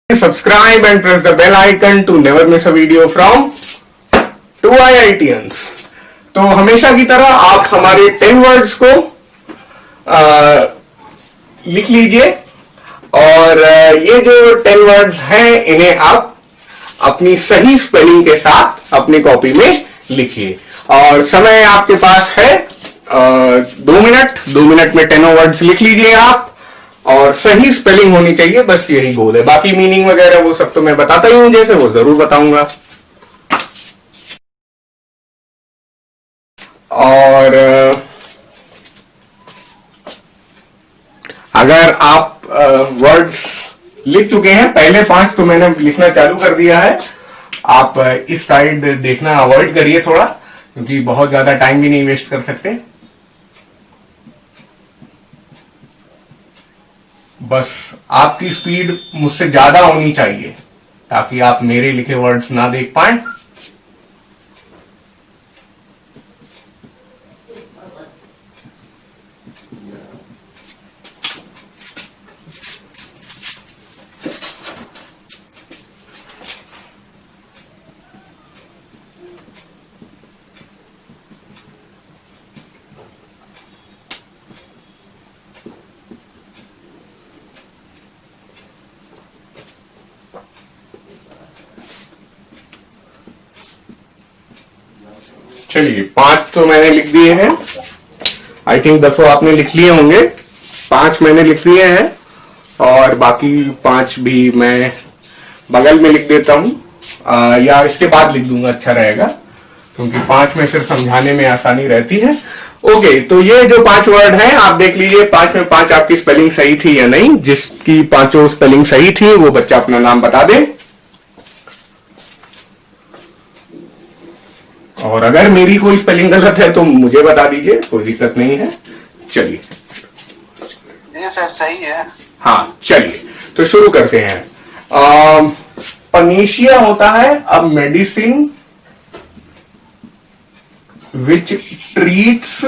Subscribe and press the bell icon to never miss a video from 2IITians। तो हमेशा की तरह आप हमारे 10 वर्ड्स को लिख लीजिए और ये जो 10 वर्ड्स हैं इन्हें आप अपनी सही स्पेलिंग के साथ अपनी कॉपी में लिखिए और समय आपके पास है 2 मिनट में 10 वर्ड्स लिख लीजिए आप और सही स्पेलिंग होनी चाहिए, बस यही गोल है। बाकी मीनिंग वगैरह वो सब तो मैं बताता ही हूं, जैसे वो जरूर बताऊंगा। और अगर आप वर्ड्स लिख चुके हैं, पहले 5 तो मैंने लिखना चालू कर दिया है, आप इस साइड देखना अवॉइड करिए थोड़ा, क्योंकि बहुत ज्यादा टाइम भी नहीं वेस्ट कर सकते। बस आपकी स्पीड मुझसे ज्यादा होनी चाहिए ताकि आप मेरे लिखे वर्ड्स ना देख पाए। चलिए 5 तो मैंने लिख दिए हैं, आई थिंक 10 आपने लिख लिए होंगे। 5 मैंने लिख लिए हैं और बाकी 5 भी मैं बगल में लिख देता हूं या इसके बाद लिख दूंगा, अच्छा रहेगा, क्योंकि 5 में फिर समझाने में आसानी रहती है। ओके, तो ये जो 5 वर्ड हैं आप देख लीजिए, 5 में 5 आपकी स्पेलिंग सही थी या नहीं। जिसकी 5 स्पेलिंग सही थी वो बच्चा अपना नाम बता दे, और अगर मेरी कोई स्पेलिंग गलत है तो मुझे बता दीजिए, कोई दिक्कत नहीं है। चलिए ये सर सही है। हाँ चलिए तो शुरू करते हैं। पनीशिया होता है a medicine which treats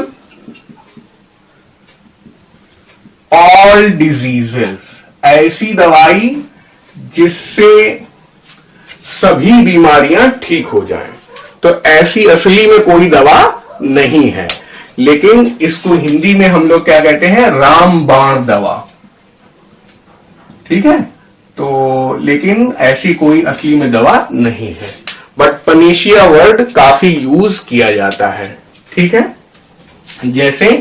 all diseases, ऐसी दवाई जिससे सभी बीमारियां ठीक हो जाएं। तो ऐसी असली में कोई दवा नहीं है, लेकिन इसको हिंदी में हम लोग क्या कहते हैं, रामबाण दवा, ठीक है। तो लेकिन ऐसी कोई असली में दवा नहीं है, बट पनीशिया वर्ड काफी यूज किया जाता है, ठीक है। जैसे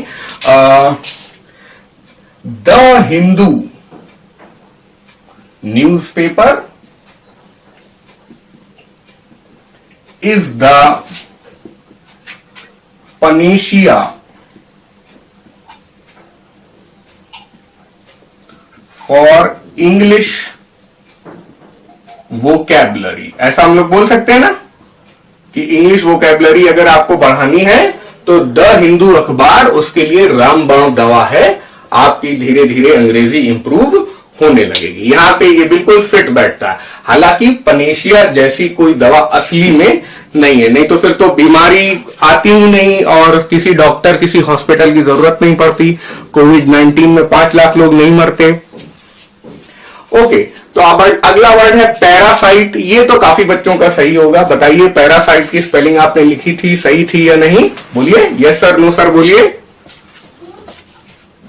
the Hindu newspaper is the panacea for English vocabulary। ऐसा हम लोग बोल सकते हैं ना कि इंग्लिश वोकैबुलरी अगर आपको बढ़ानी है तो द हिंदू अखबार उसके लिए रामबाण दवा है, आपकी धीरे धीरे अंग्रेजी इंप्रूव होने लगेगी। यहां पे ये बिल्कुल फिट बैठता है। हालांकि पनेशिया जैसी कोई दवा असली में नहीं है, नहीं तो फिर तो बीमारी आती ही नहीं और किसी डॉक्टर किसी हॉस्पिटल की जरूरत नहीं पड़ती। कोविड-19 में 5 लाख लोग नहीं मरते। ओके, तो अब अगला वर्ड है पैरासाइट। ये तो काफी बच्चों का सही होगा। बताइए पैरासाइट की स्पेलिंग आपने लिखी थी, सही थी या नहीं? बोलिए यस सर, नो सर बोलिए।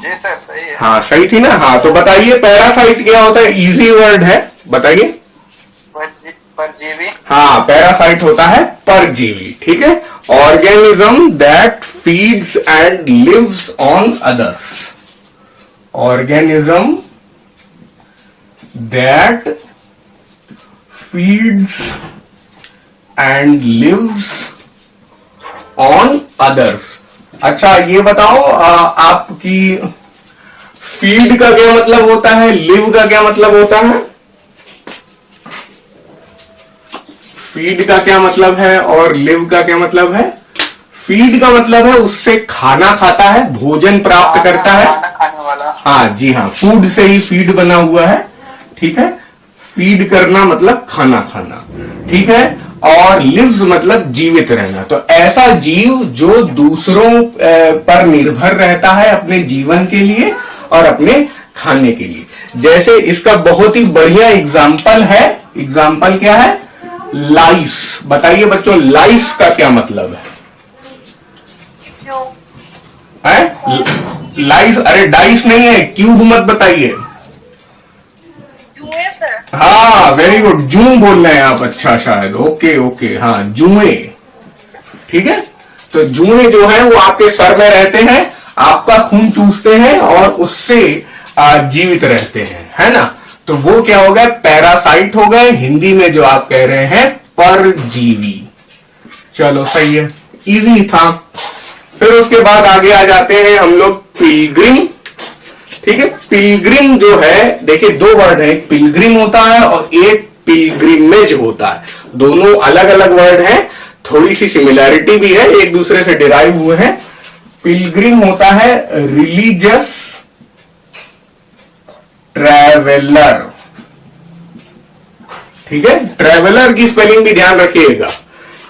जी सर सही है। हाँ सही थी ना। हाँ तो बताइए पैरासाइट क्या होता है? इजी वर्ड है, बताइए। परजीवी। हाँ, पैरासाइट होता है परजीवी, ठीक है। Organism that feeds and lives on others. Organism that feeds and lives on others. अच्छा ये बताओ, आपकी फीड का क्या मतलब होता है, लिव का क्या मतलब होता है? फीड का क्या मतलब है और लिव का क्या मतलब है? फीड का मतलब है उससे खाना खाता है, भोजन प्राप्त करता है, खाने वाला। हाँ जी हाँ, फूड से ही फीड बना हुआ है, ठीक है। फीड करना मतलब खाना खाना, ठीक है। और लिव्स मतलब जीवित रहना। तो ऐसा जीव जो दूसरों पर निर्भर रहता है अपने जीवन के लिए और अपने खाने के लिए। जैसे इसका बहुत ही बढ़िया एग्जाम्पल है, एग्जाम्पल क्या है? लाइस। बताइए बच्चों, लाइस का क्या मतलब है? लाइस, अरे डाइस नहीं है, क्यूब मत बताइए। जुए सर। हाँ वेरी गुड, जूं बोल रहे हैं आप, अच्छा शायद, ओके ओके, हाँ जुए, ठीक है। तो जुए जो है वो आपके सर में रहते हैं, आपका खून चूसते हैं और उससे जीवित रहते हैं, है ना। तो वो क्या हो गए? पैरासाइट हो गए, हिंदी में जो आप कह रहे हैं परजीवी। चलो सही है, इजी था। फिर उसके बाद आगे आ जाते हैं हम लोग पिलग्रिम, ठीक है। पिलग्रिम जो है, देखिए दो वर्ड है, एक पिलग्रिम होता है और एक पिलग्रिमेज होता है। दोनों अलग अलग वर्ड हैं, थोड़ी सी सिमिलैरिटी भी है, एक दूसरे से डिराइव हुए हैं। पिलग्रिम होता है रिलीजियस ट्रैवलर, ठीक है। ट्रैवलर की स्पेलिंग भी ध्यान रखिएगा,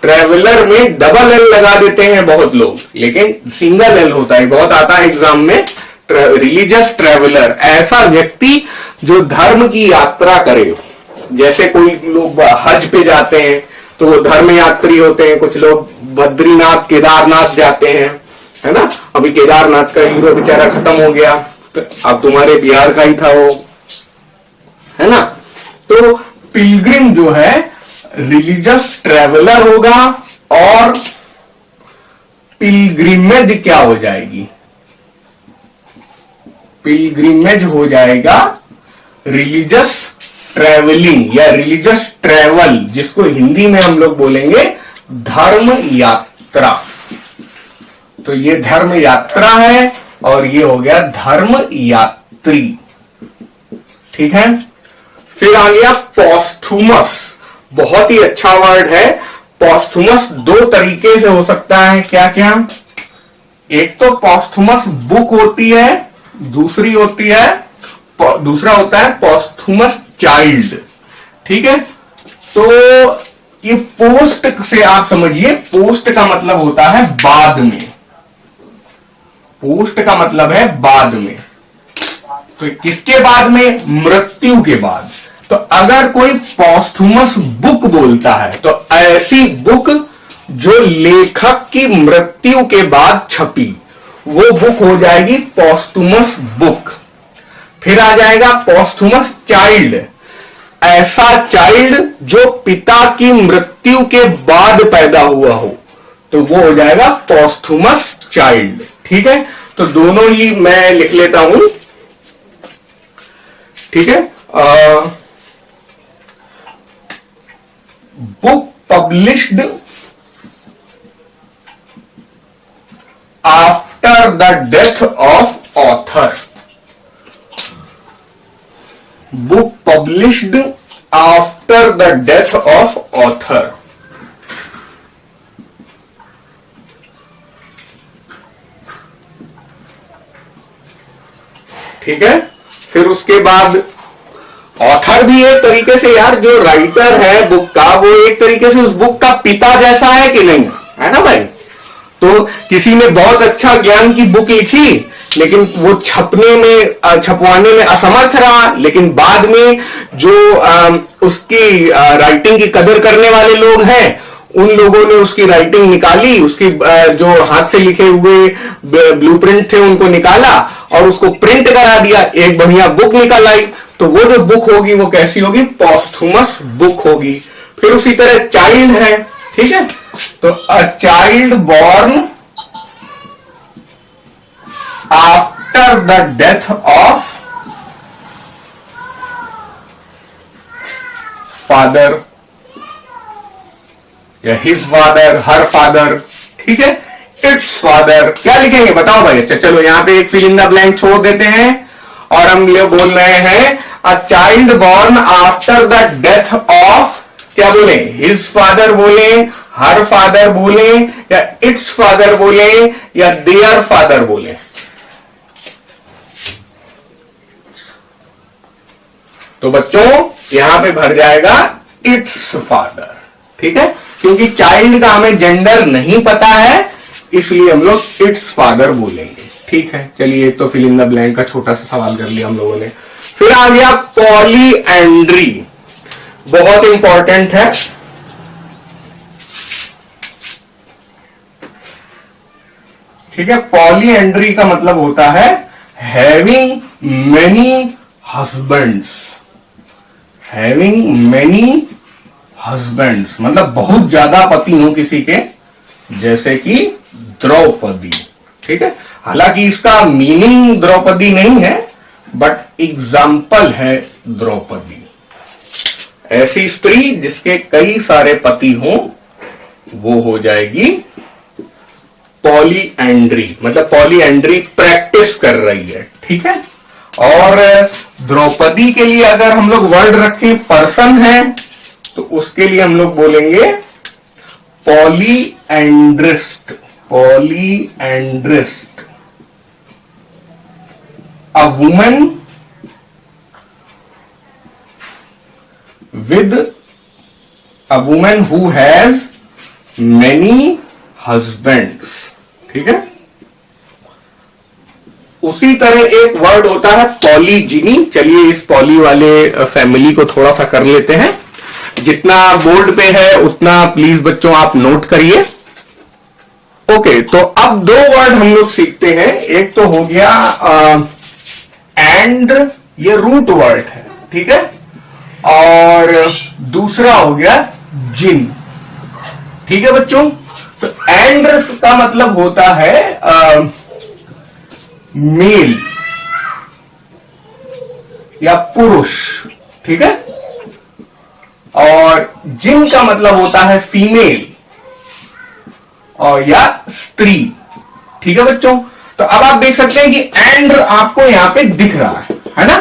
ट्रैवलर में डबल एल लगा देते हैं बहुत लोग, लेकिन सिंगल एल होता है, बहुत आता है एग्जाम में। रिलीजियस ट्रैवलर, ऐसा व्यक्ति जो धर्म की यात्रा करे। जैसे कोई लोग हज पे जाते हैं तो वो धर्म यात्री होते हैं, कुछ लोग बद्रीनाथ केदारनाथ जाते हैं, है ना। अभी केदारनाथ का हीरो बेचारा खत्म हो गया, तो अब तुम्हारे बिहार का ही था वो, है ना। तो पिलग्रिम जो है रिलीजियस ट्रैवलर होगा और पिलग्रिमेज क्या हो जाएगी? पिलग्रिमेज हो जाएगा रिलीजियस ट्रैवलिंग या रिलीजियस ट्रैवल, जिसको हिंदी में हम लोग बोलेंगे धर्म यात्रा। तो ये धर्म यात्रा है और ये हो गया धर्म यात्री, ठीक है। फिर आ गया पॉस्थुमस, बहुत ही अच्छा वर्ड है। पॉस्थुमस दो तरीके से हो सकता है, क्या क्या? एक तो पॉस्थुमस बुक होती है, दूसरा होता है पॉस्थुमस चाइल्ड, ठीक है। तो ये पोस्ट से आप समझिए, पोस्ट का मतलब होता है बाद में, पोस्ट का मतलब है बाद में। तो किसके बाद में? मृत्यु के बाद। तो अगर कोई पॉस्थुमस बुक बोलता है तो ऐसी बुक जो लेखक की मृत्यु के बाद छपी, वो बुक हो जाएगी पॉस्थुमस बुक। फिर आ जाएगा पॉस्थुमस चाइल्ड, ऐसा चाइल्ड जो पिता की मृत्यु के बाद पैदा हुआ हो, तो वो हो जाएगा पॉस्थुमस चाइल्ड, ठीक है। तो दोनों ही मैं लिख लेता हूं, ठीक है। Book published after the death of author, book published after the death of author, ठीक है। फिर उसके बाद ऑथर भी एक तरीके से यार, जो राइटर है बुक का, वो एक तरीके से उस बुक का पिता जैसा है कि नहीं, है ना भाई। तो किसी ने बहुत अच्छा ज्ञान की बुक लिखी, लेकिन वो छपवाने में असमर्थ रहा, लेकिन बाद में जो उसकी राइटिंग की कदर करने वाले लोग हैं, उन लोगों ने उसकी राइटिंग निकाली, उसकी जो हाथ से लिखे हुए ब्लूप्रिंट थे उनको निकाला और उसको प्रिंट करा दिया, एक बढ़िया बुक निकल आई। तो वो जो बुक होगी वो कैसी होगी? पॉस्थुमस बुक होगी। फिर उसी तरह चाइल्ड है, ठीक है। तो a child born after the death of father या हिज फादर, हर फादर, ठीक है। इट्स फादर, क्या लिखेंगे बताओ भाई? अच्छा चलो यहां पे एक फिल इन द ब्लैंक छोड़ देते हैं और हम ये बोल रहे हैं a child born after the death of, क्या बोले? हिज फादर बोले, हर फादर बोले, या इट्स फादर बोले, या देयर फादर बोले। तो बच्चों यहां पे भर जाएगा इट्स फादर, ठीक है। क्योंकि चाइल्ड का हमें जेंडर नहीं पता है, इसलिए हम लोग इट्स फादर बोलेंगे, ठीक है। चलिए, तो फिल इन द ब्लैंक का छोटा सा सवाल कर लिया हम लोगों ने। फिर आ गया पॉलीएंड्री, बहुत इंपॉर्टेंट है। ठीक है, पॉलीएंड्री का मतलब होता है having many husbands, having many husbands मतलब बहुत ज्यादा पति हो किसी के, जैसे कि द्रौपदी। ठीक है, हालांकि इसका मीनिंग द्रौपदी नहीं है, बट एग्जाम्पल है द्रौपदी। ऐसी स्त्री जिसके कई सारे पति हों वो हो जाएगी पॉलीएंड्री, मतलब पॉलीएंड्री प्रैक्टिस कर रही है। ठीक है, और द्रौपदी के लिए अगर हम लोग वर्ड रखें पर्सन है तो उसके लिए हम लोग बोलेंगे polyandrist, polyandrist, a woman with a woman who has many husbands. ठीक है, उसी तरह एक वर्ड होता है पॉलीजिनी। चलिए इस पॉली वाले फैमिली को थोड़ा सा कर लेते हैं, जितना बोर्ड पे है उतना प्लीज बच्चों आप नोट करिए। ओके, तो अब दो वर्ड हम लोग सीखते हैं। एक तो हो गया एंड, ये रूट वर्ड है। ठीक है, और दूसरा हो गया जिन। ठीक है बच्चों, तो एंड का मतलब होता है मेल या पुरुष। ठीक है, और जिन का मतलब होता है फीमेल और या स्त्री। ठीक है बच्चों, तो अब आप देख सकते हैं कि एंड आपको यहां पे दिख रहा है ना,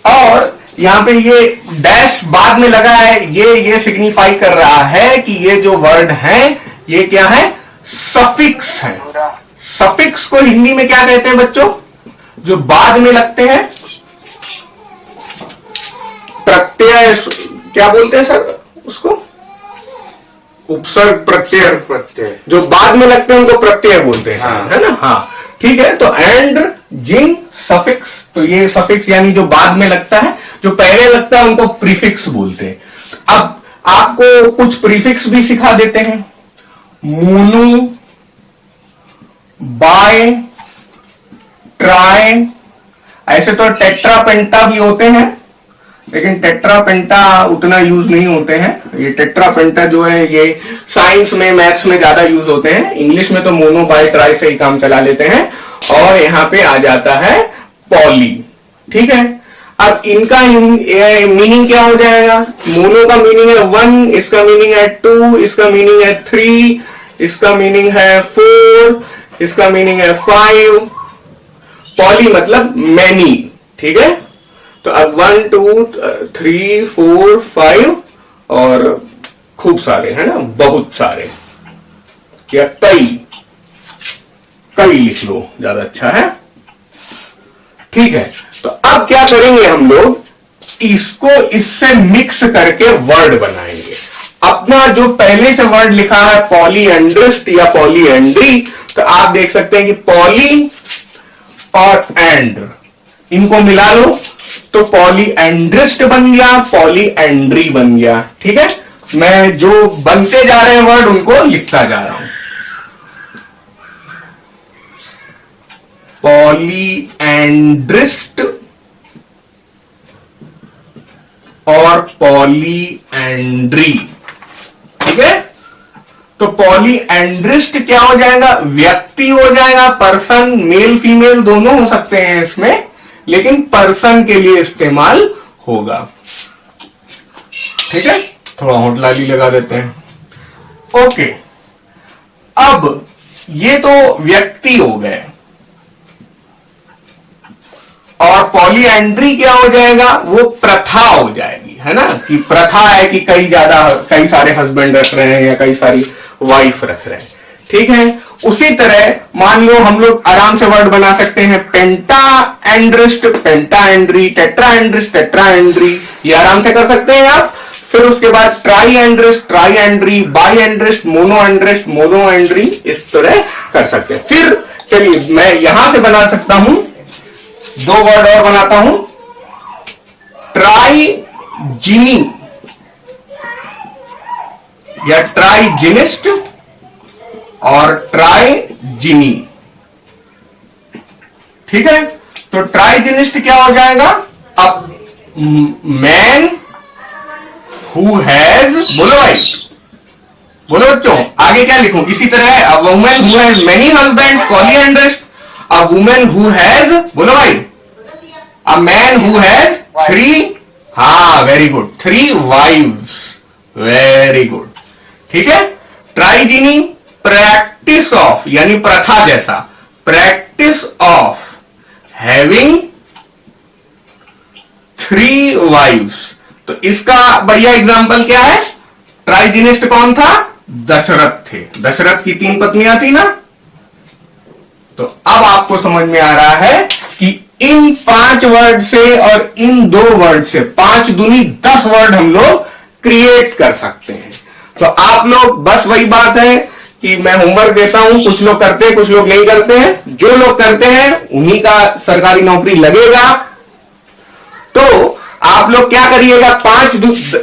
और यहां पे ये डैश बाद में लगा है, ये सिग्निफाई कर रहा है कि ये जो वर्ड है ये क्या है, सफिक्स है। सफिक्स को हिंदी में क्या कहते हैं बच्चों, जो बाद में लगते हैं? प्रत्यय, क्या बोलते हैं सर उसको? उपसर्ग प्रत्यय, प्रत्यय जो बाद में लगते हैं उनको प्रत्यय बोलते हैं। हाँ। है ना, हाँ ठीक है। तो एंड, जिन, सफिक्स, तो ये सफिक्स यानी जो बाद में लगता है, जो पहले लगता है उनको प्रीफिक्स बोलते हैं। अब आपको कुछ प्रीफिक्स भी सिखा देते हैं। मोनो, बाय, ट्राई, ऐसे तो टेट्रा पेंटा भी होते हैं, लेकिन टेट्रा पेंटा उतना यूज नहीं होते हैं। ये टेट्रा पेंटा जो है ये साइंस में, मैथ्स में ज्यादा यूज होते हैं। इंग्लिश में तो मोनो, बाय, ट्राई से ही काम चला लेते हैं। और यहां पे आ जाता है पॉली। ठीक है, अब इनका मीनिंग क्या हो जाएगा? मोनो का मीनिंग है 1, इसका मीनिंग है 2, इसका मीनिंग है 3, इसका मीनिंग है 4, इसका मीनिंग है 5। पॉली मतलब मैनी। ठीक है, तो अब 1, 2, 3, 4, 5 और खूब सारे, है ना, बहुत सारे, या कई, कई लिख लो, ज्यादा अच्छा है। ठीक है, तो अब क्या करेंगे हम लोग, इसको इससे मिक्स करके वर्ड बनाएंगे। अपना जो पहले से वर्ड लिखा है पॉलीएंड्रिस्ट या पॉलीएंड्री, तो आप देख सकते हैं कि पॉली और एंड, इनको मिला लो तो पॉलीएंड्रिस्ट बन गया, पॉलीएंड्री बन गया। ठीक है, मैं जो बनते जा रहे हैं वर्ड उनको लिखता जा रहा हूं। पॉलीएंड्रिस्ट और पॉलीएंड्री। ठीक है, तो पॉलीएंड्रिस्ट क्या हो जाएगा? व्यक्ति हो जाएगा, पर्सन, मेल फीमेल दोनों हो सकते हैं इसमें, लेकिन पर्सन के लिए इस्तेमाल होगा। ठीक है, थोड़ा होंठ लाली लगा देते हैं। ओके, अब ये तो व्यक्ति हो गए, और पॉलीएंड्री क्या हो जाएगा? वो प्रथा हो जाएगी, है ना, कि प्रथा है कि कई सारे हस्बैंड रख रहे हैं या कई सारी वाइफ रख रहे हैं। ठीक है, उसी तरह मान लो हम लोग आराम से वर्ड बना सकते हैं पेंटा एंड्रिस्ट, पेंटा एंड्री, टेट्रा एंड्रिस्ट, टेट्रा एंड्री, ये आराम से कर सकते हैं आप। फिर उसके बाद triandrist, triandry, biandrist, monandrist, monandry, इस तरह कर सकते हैं। फिर चलिए मैं यहां से बना सकता हूं, दो वर्ड और बनाता हूं, ट्राइजीनी या ट्राइजिनिस्ट और ट्राइजीनी। ठीक है, तो ट्राइजिनिस्ट क्या हो जाएगा? अब मैन हु हैज, बोलो भाई, बोलो बच्चों, आगे क्या लिखूं? इसी तरह है, a woman who has many husband, polyandrous. A woman who has, बोलो भाई, अ मैन हु हैज 3, हाँ very good, 3 wives, very good. ठीक है, ट्राइजीनी प्रैक्टिस ऑफ, यानी प्रथा जैसा, प्रैक्टिस ऑफ हैविंग 3 वाइव्स। तो इसका बढ़िया एग्जांपल क्या है? ट्राइजिनिस्ट कौन था? दशरथ थे। दशरथ की 3 पत्नियां थी ना। तो अब आपको समझ में आ रहा है कि इन 5 वर्ड से और इन 2 वर्ड से 5 दूनी 10 वर्ड हम लोग क्रिएट कर सकते हैं। तो आप लोग, बस वही बात है कि मैं होमवर्क देता हूं, कुछ लोग करते हैं, कुछ लोग नहीं करते हैं। जो लोग करते हैं उन्हीं का सरकारी नौकरी लगेगा। तो आप लोग क्या करिएगा, 5,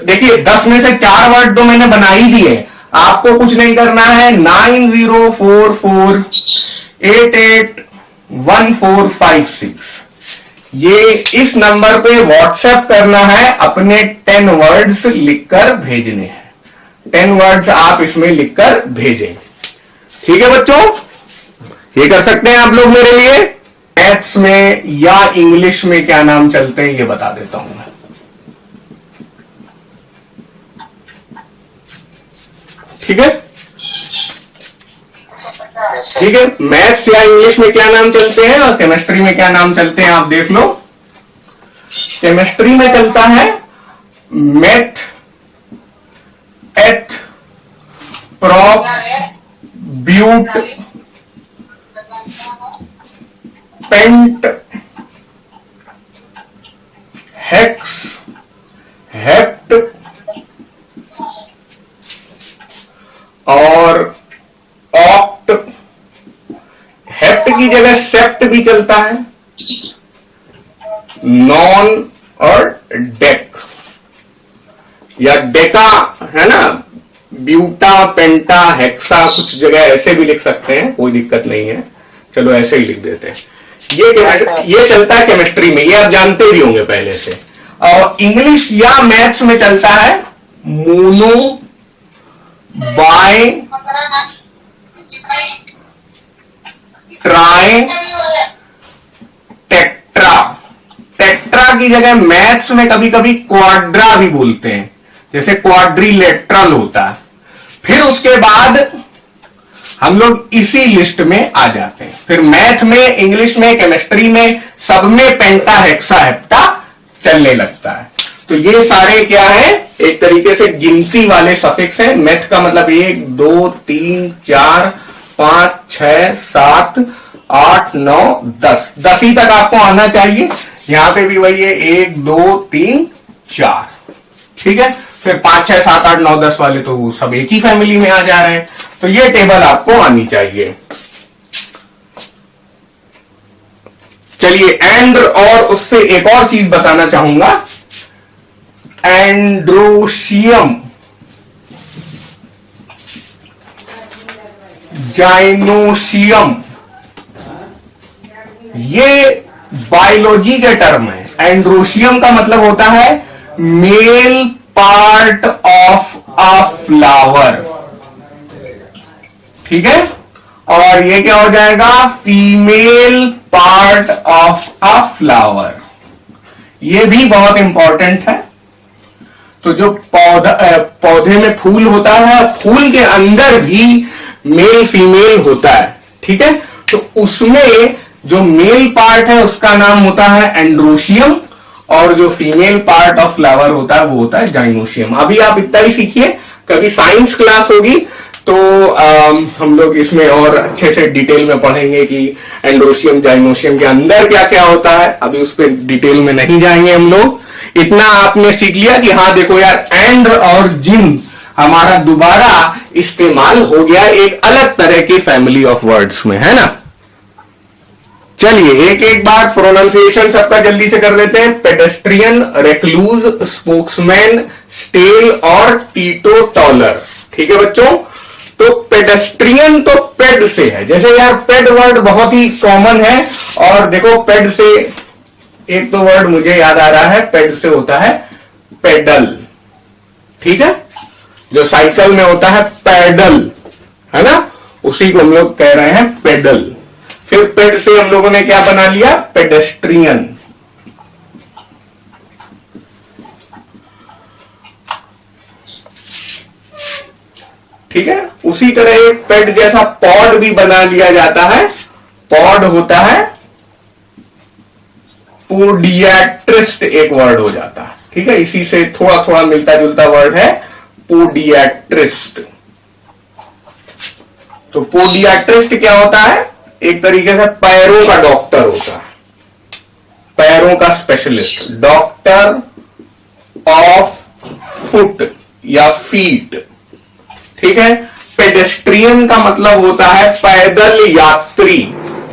देखिए 10 में से 4 वर्ड तो मैंने बना ही दिए। आपको कुछ नहीं करना है, 9044881456 ये इस नंबर पे व्हाट्सएप करना है, अपने 10 वर्ड्स लिखकर भेजने हैं। 10 वर्ड्स आप इसमें लिखकर भेजें। ठीक है बच्चों, ये कर सकते हैं आप लोग मेरे लिए। मैथ्स में या इंग्लिश में क्या नाम चलते हैं ये बता देता हूं मैं। ठीक है, ठीक है, मैथ्स या इंग्लिश में क्या नाम चलते हैं और केमिस्ट्री में क्या नाम चलते हैं आप देख लो। केमिस्ट्री में चलता है meth, eth, prop, but, pent, hex, hept और ऑक्ट। हेप्ट की जगह सेप्ट भी चलता है, नॉन और डेक या डेका है ना, ब्यूटा, पेंटा, हेक्सा, कुछ जगह ऐसे भी लिख सकते हैं, कोई दिक्कत नहीं है। चलो ऐसे ही लिख देते हैं। ये चलता है केमिस्ट्री में, ये आप जानते भी होंगे पहले से। और इंग्लिश या मैथ्स में चलता है mono, bi, tri, tetra. Tetra की जगह मैथ्स में कभी कभी क्वाड्रा भी बोलते हैं, जैसे क्वाड्रिलेटरल होता है। फिर उसके बाद हम लोग इसी लिस्ट में आ जाते हैं। फिर मैथ में, इंग्लिश में, केमिस्ट्री में, सब में पेंटा, हेक्सा, हेप्टा चलने लगता है। तो ये सारे क्या है, एक तरीके से गिनती वाले सफिक्स हैं। मैथ का मतलब 1 2 3 4 5 6 7 8 9 10, 10 ही तक आपको आना चाहिए। यहां पे भी वही है, 1 2 3 4। ठीक है, फिर 5 6 7 8 9 10 वाले तो सब एक ही फैमिली में आ जा रहे हैं। तो ये टेबल आपको आनी चाहिए। चलिए, एंड और उससे एक और चीज बताना चाहूंगा, एंड्रोशियम, जाइनोशियम, ये बायोलॉजी के टर्म है। एंड्रोशियम का मतलब होता है male part of a flower. ठीक है, और ये क्या हो जाएगा, female part of a flower. ये भी बहुत इंपॉर्टेंट है। तो जो पौधे में फूल होता है, फूल के अंदर भी मेल फीमेल होता है। ठीक है, तो उसमें जो मेल पार्ट है उसका नाम होता है एंड्रोशियम, और जो फीमेल पार्ट ऑफ फ्लावर होता है वो होता है जाइनोशियम। अभी आप इतना ही सीखिए, कभी साइंस क्लास होगी तो हम लोग इसमें और अच्छे से डिटेल में पढ़ेंगे कि एंड्रोशियम, जाइनोशियम के अंदर क्या क्या होता है। अभी उस पर डिटेल में नहीं जाएंगे हम लोग। इतना आपने सीख लिया कि हाँ देखो यार, एंड और जिन हमारा दोबारा इस्तेमाल हो गया एक अलग तरह की फैमिली ऑफ वर्ड्स में, है ना। चलिए एक एक बार प्रोनाउंसिएशन सबका जल्दी से कर लेते हैं। पेडेस्ट्रियन, रेक्लूज, स्पोक्समैन, स्टेल और टीटो टॉलर। ठीक है बच्चों, तो पेडेस्ट्रियन तो पेड से है, जैसे यार पेड वर्ड बहुत ही कॉमन है, और देखो पेड से एक तो वर्ड मुझे याद आ रहा है, पेड से होता है पेडल। ठीक है, जो साइकिल में होता है पैडल, है ना, उसी को हम लोग कह रहे हैं पेडल। फिर पेड से हम लोगों ने क्या बना लिया, पेडेस्ट्रियन। ठीक है, उसी तरह एक पेड जैसा पॉड भी बना लिया जाता है। पॉड होता है पोडियाट्रिस्ट, एक वर्ड हो जाता है। ठीक है, इसी से थोड़ा थोड़ा मिलता जुलता वर्ड है पोडियाट्रिस्ट। तो पोडियाट्रिस्ट क्या होता है, एक तरीके से पैरों का डॉक्टर होता है, पैरों का स्पेशलिस्ट, डॉक्टर ऑफ फुट या फीट। ठीक है, पेडेस्ट्रियन का मतलब होता है पैदल यात्री,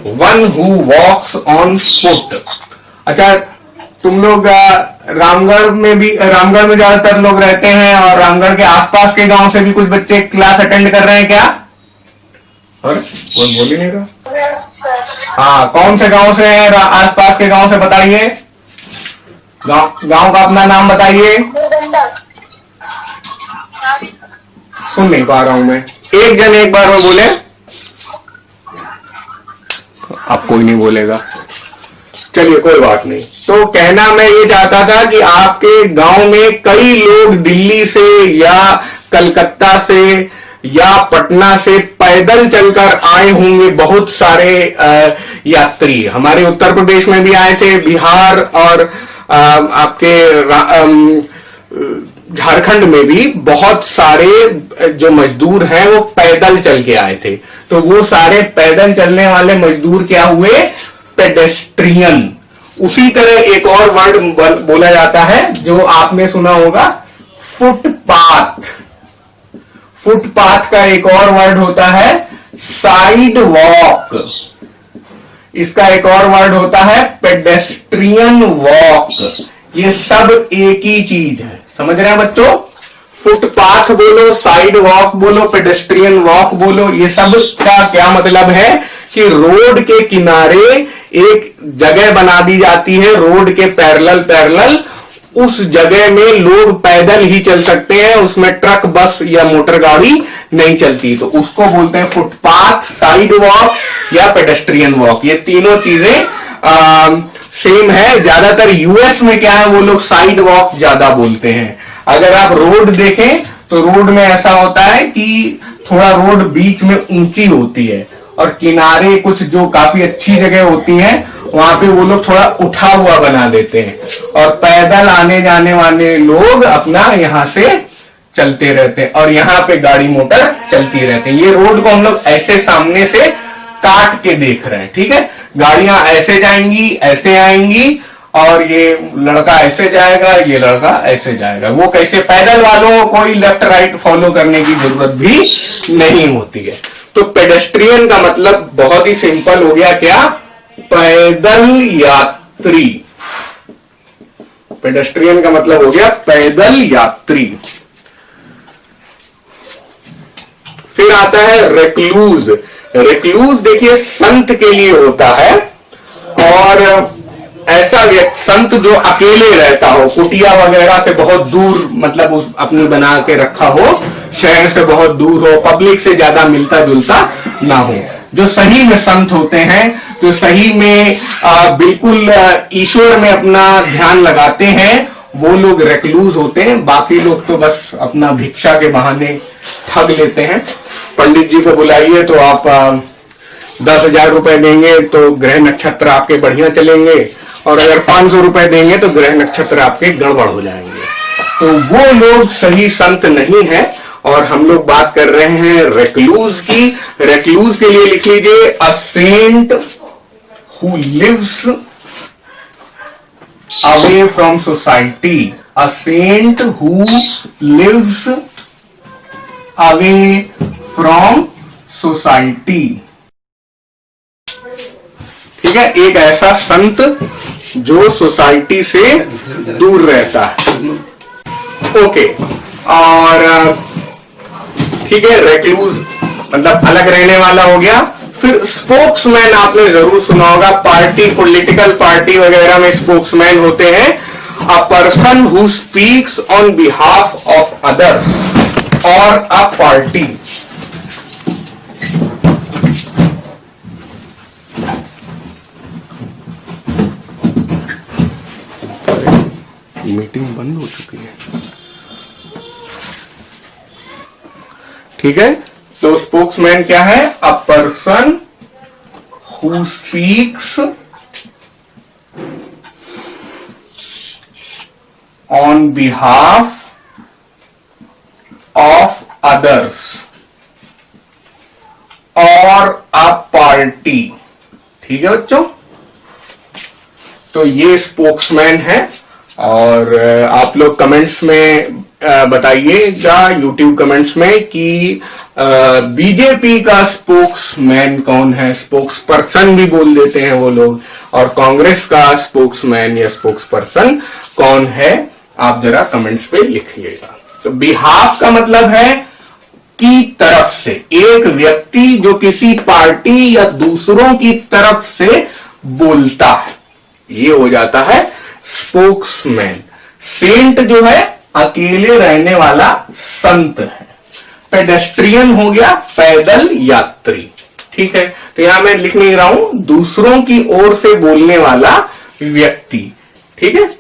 one who walks on foot. अच्छा, तुम लोग रामगढ़ में ज्यादातर लोग रहते हैं, और रामगढ़ के आसपास के गांव से भी कुछ बच्चे क्लास अटेंड कर रहे हैं क्या? और कोई बोल ही नहीं रहा। हाँ, कौन से गांव से हैं, आसपास के गांव से बताइए, गांव का अपना नाम बताइए। सुन नहीं पा रहा हूं मैं, एक जन एक बार में बोले। अब कोई नहीं बोलेगा, चलिए कोई बात नहीं। तो कहना मैं ये चाहता था कि आपके गांव में कई लोग दिल्ली से या कलकत्ता से या पटना से पैदल चलकर आए होंगे, बहुत सारे यात्री। हमारे उत्तर प्रदेश में भी आए थे, बिहार और आपके झारखंड में भी बहुत सारे जो मजदूर हैं वो पैदल चल के आए थे। तो वो सारे पैदल चलने वाले मजदूर क्या हुए, पेडेस्ट्रियन। उसी तरह एक और वर्ड बोला जाता है जो आपने सुना होगा, फुटपाथ। फुटपाथ का एक और वर्ड होता है साइड वॉक। इसका एक और वर्ड होता है पेडेस्ट्रियन वॉक। ये सब एक ही चीज है, समझ रहे हैं बच्चों? फुटपाथ बोलो, साइड वॉक बोलो, पेडेस्ट्रियन वॉक बोलो, ये सब का क्या मतलब है कि रोड के किनारे एक जगह बना दी जाती है, रोड के पैरेलल, उस जगह में लोग पैदल ही चल सकते हैं, उसमें ट्रक, बस या मोटर गाड़ी नहीं चलती। तो उसको बोलते हैं फुटपाथ, साइड वॉक या पेडेस्ट्रियन वॉक। ये तीनों चीजें सेम है। ज्यादातर यूएस में क्या है, वो लोग साइड वॉक ज्यादा बोलते हैं। अगर आप रोड देखें तो रोड में ऐसा होता है कि थोड़ा रोड बीच में ऊंची होती है, और किनारे कुछ जो काफी अच्छी जगह होती हैं वहां पे वो लोग थोड़ा उठा हुआ बना देते हैं, और पैदल आने जाने वाले लोग अपना यहां से चलते रहते हैं, और यहाँ पे गाड़ी मोटर चलती रहती है। ये रोड को हम लोग ऐसे सामने से काट के देख रहे हैं। ठीक है, गाड़ियां ऐसे जाएंगी, ऐसे आएंगी, और ये लड़का ऐसे जाएगा, ये लड़का ऐसे जाएगा। वो कैसे, पैदल वालों को कोई लेफ्ट राइट फॉलो करने की जरूरत भी नहीं होती है। तो पेडेस्ट्रियन का मतलब बहुत ही सिंपल हो गया, क्या, पैदल यात्री। पेडेस्ट्रियन का मतलब हो गया पैदल यात्री। फिर आता है रेक्लूज। रेक्लूज देखिए संत के लिए होता है, और ऐसा व्यक्ति, संत जो अकेले रहता हो, कुटिया वगैरह से बहुत दूर, मतलब उस अपनी बना के रखा हो, शहर से बहुत दूर हो, पब्लिक से ज्यादा मिलता जुलता ना हो, जो सही में संत होते हैं, जो सही में बिल्कुल ईश्वर में अपना ध्यान लगाते हैं, वो लोग रेक्लूज होते हैं। बाकी लोग तो बस अपना भिक्षा के बहाने ठग लेते हैं। पंडित जी को बुलाइए तो आप 10,000 रुपए देंगे तो ग्रह नक्षत्र आपके बढ़िया चलेंगे, और अगर 500 रुपए देंगे तो ग्रह नक्षत्र आपके गड़बड़ हो जाएंगे। तो वो लोग सही संत नहीं है। और हम लोग बात कर रहे हैं रेक्लूज की। रेक्लूज के लिए लिख लीजिए, a saint who lives away from society. A saint who lives away from society. ठीक है, एक ऐसा संत जो सोसाइटी से दूर रहता है। ओके, और ठीक है, रेक्लूज मतलब अलग रहने वाला हो गया। फिर स्पोक्समैन आपने जरूर सुना होगा, पार्टी, पॉलिटिकल पार्टी वगैरह में स्पोक्समैन होते हैं। अ person who speaks on behalf of others और अ पार्टी। मीटिंग बंद हो चुकी है, ठीक है। तो स्पोक्समैन क्या है? A person who speaks on behalf of others और अ पार्टी, ठीक है बच्चों। तो ये स्पोक्समैन है, और आप लोग कमेंट्स में बताइएगा, यूट्यूब कमेंट्स में कि बीजेपी का स्पोक्समैन कौन है। स्पोक्स पर्सन भी बोल देते हैं वो लोग, और कांग्रेस का स्पोक्समैन या स्पोक्स पर्सन कौन है, आप जरा कमेंट्स पे लिखिएगा। तो बिहाफ का मतलब है की तरफ से, एक व्यक्ति जो किसी पार्टी या दूसरों की तरफ से बोलता है, ये हो जाता है स्पोक्समैन। सेंट जो है अकेले रहने वाला संत है। पेडेस्ट्रियन हो गया पैदल यात्री, ठीक है। तो यहां मैं लिख नहीं रहा हूं, दूसरों की ओर से बोलने वाला व्यक्ति, ठीक है।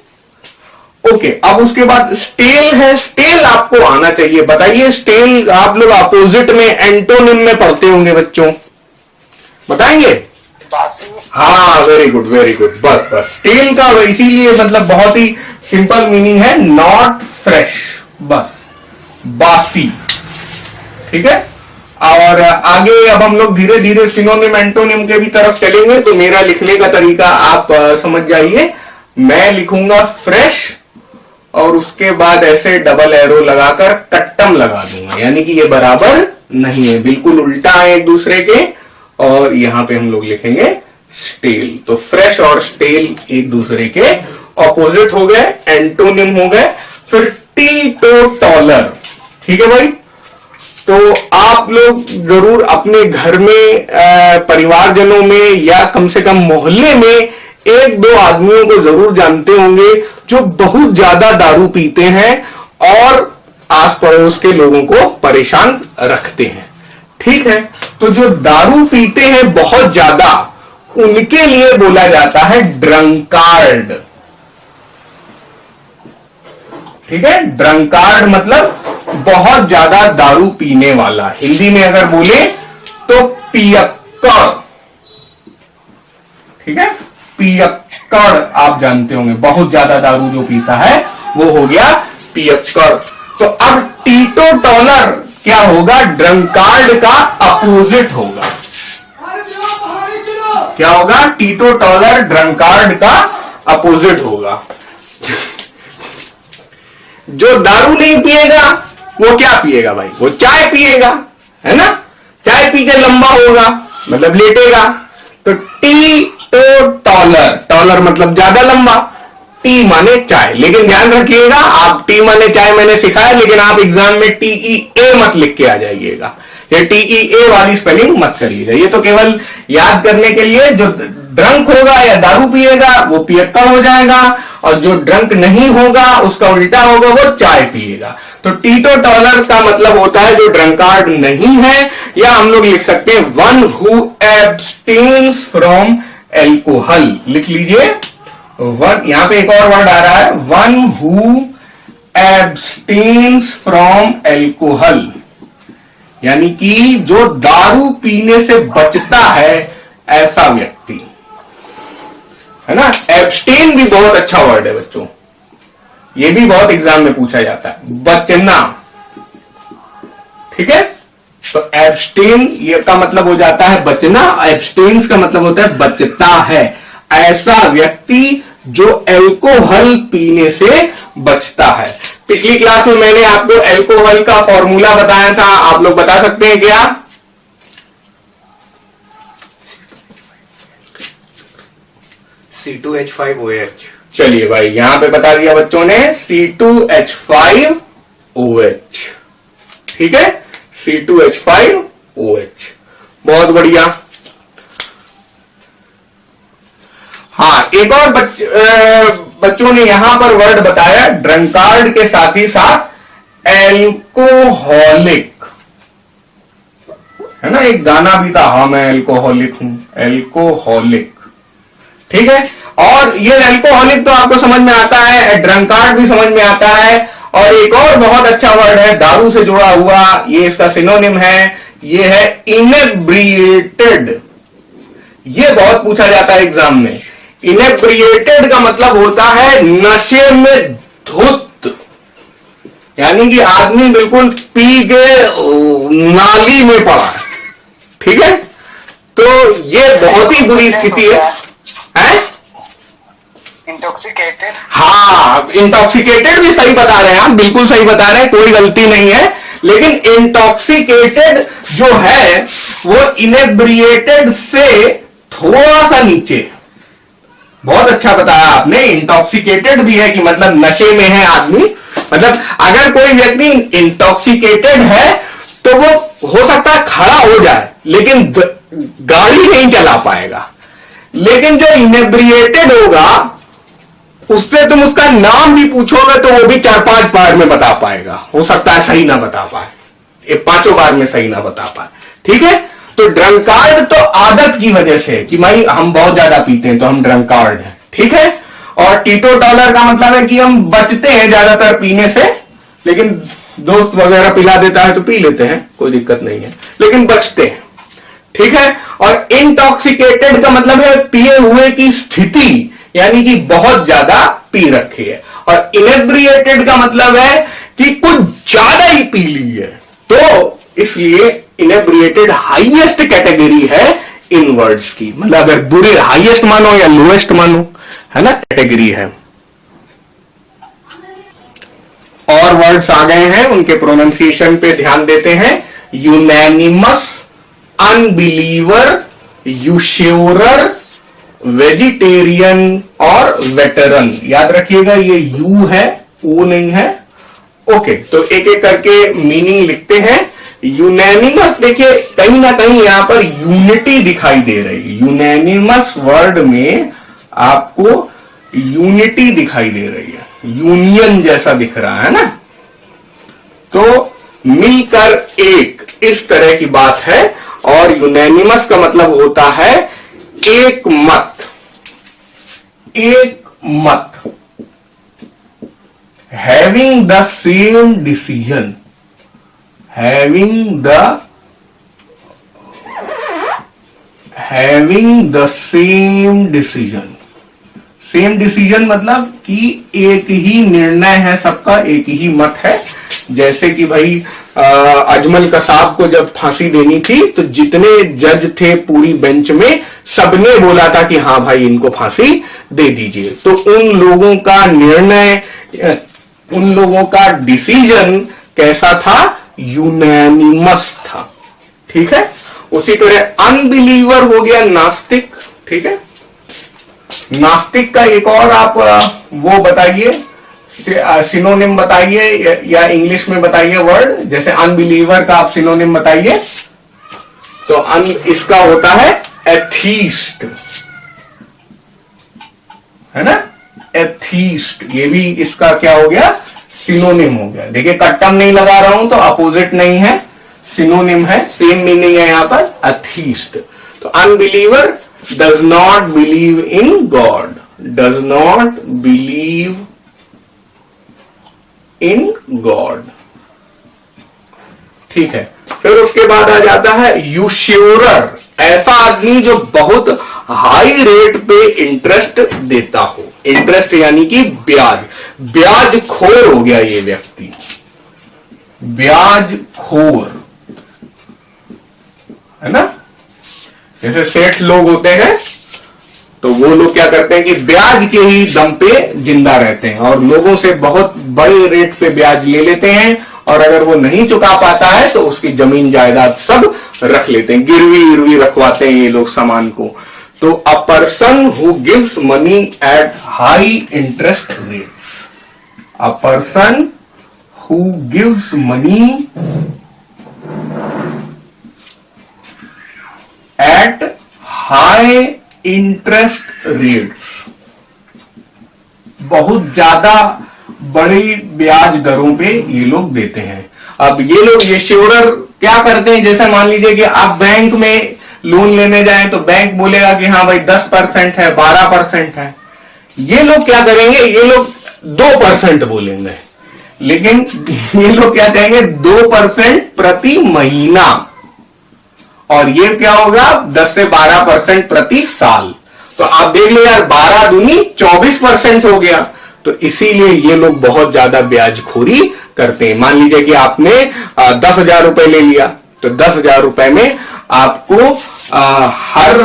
ओके, अब उसके बाद स्टेल है। स्टेल आपको आना चाहिए, बताइए स्टेल आप लोग अपोजिट में एंटोनिम में पढ़ते होंगे बच्चों, बताएंगे? बासी। हाँ, वेरी गुड वेरी गुड। बस बस, स्टेल का इसीलिए मतलब बहुत ही सिंपल मीनिंग है नॉट फ्रेश, बस बासी, ठीक है। और आगे अब हम लोग धीरे धीरे सिनोनिम एंटोनिम के भी तरफ चलेंगे। तो मेरा लिखने का तरीका आप समझ जाइए, मैं लिखूंगा फ्रेश और उसके बाद ऐसे डबल एरो लगाकर कट्टम लगा दूंगा, यानी कि ये बराबर नहीं है, बिल्कुल उल्टा है एक दूसरे के। और यहां पे हम लोग लिखेंगे स्टेल। तो फ्रेश और स्टेल एक दूसरे के ऑपोजिट हो गए, एंटोनिम हो गए। फिर टीटोटॉलर, ठीक है भाई। तो आप लोग जरूर अपने घर में, परिवारजनों में या कम से कम मोहल्ले में एक दो आदमियों को जरूर जानते होंगे जो बहुत ज्यादा दारू पीते हैं और आस पड़ोस के लोगों को परेशान रखते हैं, ठीक है। तो जो दारू पीते हैं बहुत ज्यादा, उनके लिए बोला जाता है ड्रंकार्ड, ठीक है। ड्रंकार्ड मतलब बहुत ज्यादा दारू पीने वाला। हिंदी में अगर बोले तो पियक्कड़, ठीक है। पियक्कड़ आप जानते होंगे, बहुत ज्यादा दारू जो पीता है वो हो गया पियक्कड़। तो अब टीटोटॉलर क्या होगा? ड्रंकार्ड का अपोजिट होगा। क्या होगा? टीटोटॉलर ड्रंकार्ड का अपोजिट होगा। जो दारू नहीं पिएगा वो क्या पिएगा भाई? वो चाय पिएगा, है ना। चाय पी के लंबा होगा, मतलब लेटेगा। तो टीटोटॉलर, टॉलर मतलब ज्यादा लंबा, टी माने चाय। लेकिन ध्यान रखिएगा, आप टी माने चाय मैंने सिखाया, लेकिन आप एग्जाम में TEA मत लिख के आ जाइएगा, ये TEA वाली स्पेलिंग मत करिएगा। ये तो केवल याद करने के लिए, जो ड्रंक होगा या दारू पिएगा वो पियक्कड़ हो जाएगा, और जो ड्रंक नहीं होगा उसका उल्टा होगा, वो चाय पिएगा। तो टीटोटॉलर का मतलब होता है जो ड्रंकार्ड नहीं है, या हम लोग लिख सकते हैं one who abstains from alcohol. लिख लीजिए वन, यहां पे एक और वर्ड आ रहा है, one who abstains from alcohol, यानी कि जो दारू पीने से बचता है ऐसा व्यक्ति, है ना। एब्सटेन भी बहुत अच्छा वर्ड है बच्चों, ये भी बहुत एग्जाम में पूछा जाता है, बचना, ठीक है। तो एब्सटेन ये का मतलब हो जाता है बचना, एब्सटेन्स का मतलब होता है बचता है, ऐसा व्यक्ति जो एल्कोहल पीने से बचता है। पिछली क्लास में मैंने आपको एल्कोहल का फॉर्मूला बताया था, आप लोग बता सकते हैं क्या? C2H5OH। चलिए भाई, यहां पे बता दिया बच्चों ने C2H5OH। ठीक है, C2H5OH, बहुत बढ़िया। हाँ, एक और बच्चों ने यहां पर वर्ड बताया ड्रंकार्ड के साथ ही साथ एल्कोहलिक, है ना। एक गाना भी था, हाँ मैं एल्कोहलिक हूं, एल्कोहलिक। ठीक है, और ये एल्कोहलिक तो आपको समझ में आता है, ड्रंकार्ड भी समझ में आता है। और एक और बहुत अच्छा वर्ड है दारू से जुड़ा हुआ, ये इसका सिनोनिम है, ये है इनेब्रिएटेड। ये बहुत पूछा जाता है एग्जाम में। इनेब्रिएटेड का मतलब होता है नशे में धुत, यानी कि आदमी बिल्कुल पी के नाली में पड़ा है। ठीक है, तो ये बहुत ही बुरी स्थिति है। इंटॉक्सिकेटेड। हाँ, इंटॉक्सिकेटेड भी सही बता रहे हैं आप, बिल्कुल सही बता रहे हैं, कोई गलती नहीं है। लेकिन इंटॉक्सिकेटेड जो है वो इनेब्रिएटेड से थोड़ा सा नीचे। बहुत अच्छा बताया आपने, इंटॉक्सिकेटेड भी है कि मतलब नशे में है आदमी। मतलब अगर कोई व्यक्ति इंटॉक्सिकेटेड है तो वो हो सकता है खड़ा हो जाए लेकिन गाड़ी नहीं चला पाएगा। लेकिन जो इनेब्रिएटेड होगा उससे तुम उसका नाम भी पूछोगे तो वो भी 4-5 बार में बता पाएगा, हो सकता है सही ना बता पाए, ये 5 बार में सही ना बता पाए। ठीक है, तो ड्रंकार्ड तो आदत की वजह से कि भाई हम बहुत ज्यादा पीते हैं तो हम ड्रंकार्ड हैं। ठीक है, और टीटोटॉलर का मतलब है कि हम बचते हैं ज्यादातर पीने से, लेकिन दोस्त वगैरह पिला देता है तो पी लेते हैं, कोई दिक्कत नहीं है, लेकिन बचते हैं। ठीक है, और इंटॉक्सिकेटेड का मतलब है पिए हुए की स्थिति, यानी कि बहुत ज्यादा पी रखी है। और इनेब्रिएटेड का मतलब है कि कुछ ज्यादा ही पी ली है, तो इसलिए इनेब्रिएटेड हाईएस्ट कैटेगरी है इन वर्ड्स की। मतलब अगर बुरे हाईएस्ट मानो या लोएस्ट मानो, है ना, कैटेगरी है। और वर्ड्स आ गए हैं, उनके प्रोनाउंसिएशन पे ध्यान देते हैं। यूनैनिमस, अनबिलीवर, यूश्योरर, वेजिटेरियन और वेटरन। याद रखिएगा ये यू है, ओ नहीं है। ओके, तो एक एक करके मीनिंग लिखते हैं। यूनैनिमस, देखिए कहीं ना कहीं यहां पर यूनिटी दिखाई दे रही है। यूनैनिमस वर्ड में आपको यूनिटी दिखाई दे रही है, यूनियन जैसा दिख रहा है ना। तो मिलकर एक, इस तरह की बात है। और यूनैनिमस का मतलब होता है एक मत, एक मत, having the same decision, having the same decision. Same decision मतलब कि एक ही निर्णय है सबका, एक ही मत है। जैसे कि भाई अजमल कसाब को जब फांसी देनी थी तो जितने जज थे पूरी बेंच में सबने बोला था कि हाँ भाई इनको फांसी दे दीजिए। तो उन लोगों का निर्णय, उन लोगों का डिसीजन कैसा था? यूनैनिमस था। ठीक है, उसी तरह अनबिलीवर हो गया नास्तिक। ठीक है, नास्तिक का एक और आप वो बताइए, सिनोनिम बताइए या इंग्लिश में बताइए वर्ड। जैसे अनबिलीवर का आप सिनोनिम बताइए, तो इसका होता है एथीस्ट, है ना, एथीस्ट। ये भी इसका क्या हो गया? सिनोनिम हो गया। देखिए कट्टम नहीं लगा रहा हूं तो अपोजिट नहीं है, सिनोनिम है, सेम मीनिंग है यहां पर, एथीस्ट। तो unbeliever does not believe in God, does not believe in God. ठीक है, फिर उसके बाद आ जाता है यूश्योरर, ऐसा आदमी जो बहुत हाई रेट पे इंटरेस्ट देता हो। इंटरेस्ट यानी कि ब्याज, ब्याज खोर हो गया ये व्यक्ति, ब्याज खोर, है ना। जैसे सेठ लोग होते हैं तो वो लोग क्या करते हैं कि ब्याज के ही दम पे जिंदा रहते हैं और लोगों से बहुत बड़े रेट पे ब्याज ले लेते हैं, और अगर वो नहीं चुका पाता है तो उसकी जमीन जायदाद सब रख लेते हैं, गिरवी रखवाते हैं ये लोग सामान को। तो अ person who gives money at high interest rates, a person who gives money at high interest rates, बहुत ज्यादा बड़ी ब्याज दरों पे ये लोग देते हैं। अब ये लोग ये शेयरर क्या करते हैं, जैसे मान लीजिए कि आप बैंक में लोन लेने जाएं तो बैंक बोलेगा कि हाँ भाई 10% है, 12% है। ये लोग क्या करेंगे, ये लोग 2% बोलेंगे, लेकिन ये लोग क्या कहेंगे 2% प्रति महीना, और ये क्या होगा 10 से 12% प्रति साल। तो आप देख लो यार 12 दूनी 24% हो गया। तो इसीलिए ये लोग बहुत ज्यादा ब्याजखोरी करते हैं। मान लीजिए कि आपने 10,000 रुपए ले लिया, तो 10,000 रुपए में आपको हर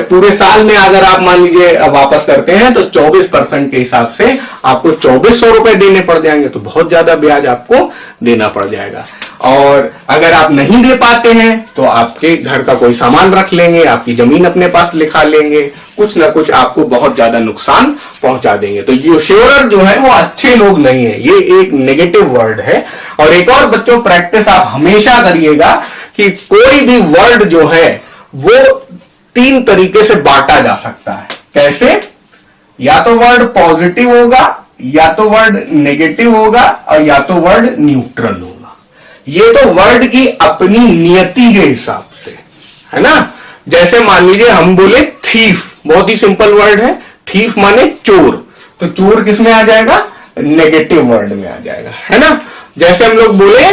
पूरे साल में अगर आप मान लीजिए वापस करते हैं तो 24% के हिसाब से आपको 2,400 रुपए देने पड़ जाएंगे। तो बहुत ज्यादा ब्याज आपको देना पड़ जाएगा। और अगर आप नहीं दे पाते हैं तो आपके घर का कोई सामान रख लेंगे, आपकी जमीन अपने पास लिखा लेंगे, कुछ ना कुछ आपको बहुत ज्यादा नुकसान पहुंचा देंगे। तो ये शेयरर जो है वो अच्छे लोग नहीं है, ये एक नेगेटिव वर्ड है। और एक और बच्चों प्रैक्टिस आप हमेशा करिएगा कि कोई भी वर्ड जो है वो 3 तरीके से बांटा जा सकता है। कैसे? या तो वर्ड पॉजिटिव होगा, या तो वर्ड नेगेटिव होगा, और या तो वर्ड न्यूट्रल होगा। ये तो वर्ड की अपनी नियति के हिसाब से है ना। जैसे मान लीजिए हम बोले थीफ, बहुत ही सिंपल वर्ड है, थीफ माने चोर, तो चोर किस में आ जाएगा, नेगेटिव वर्ड में आ जाएगा, है ना। जैसे हम लोग बोले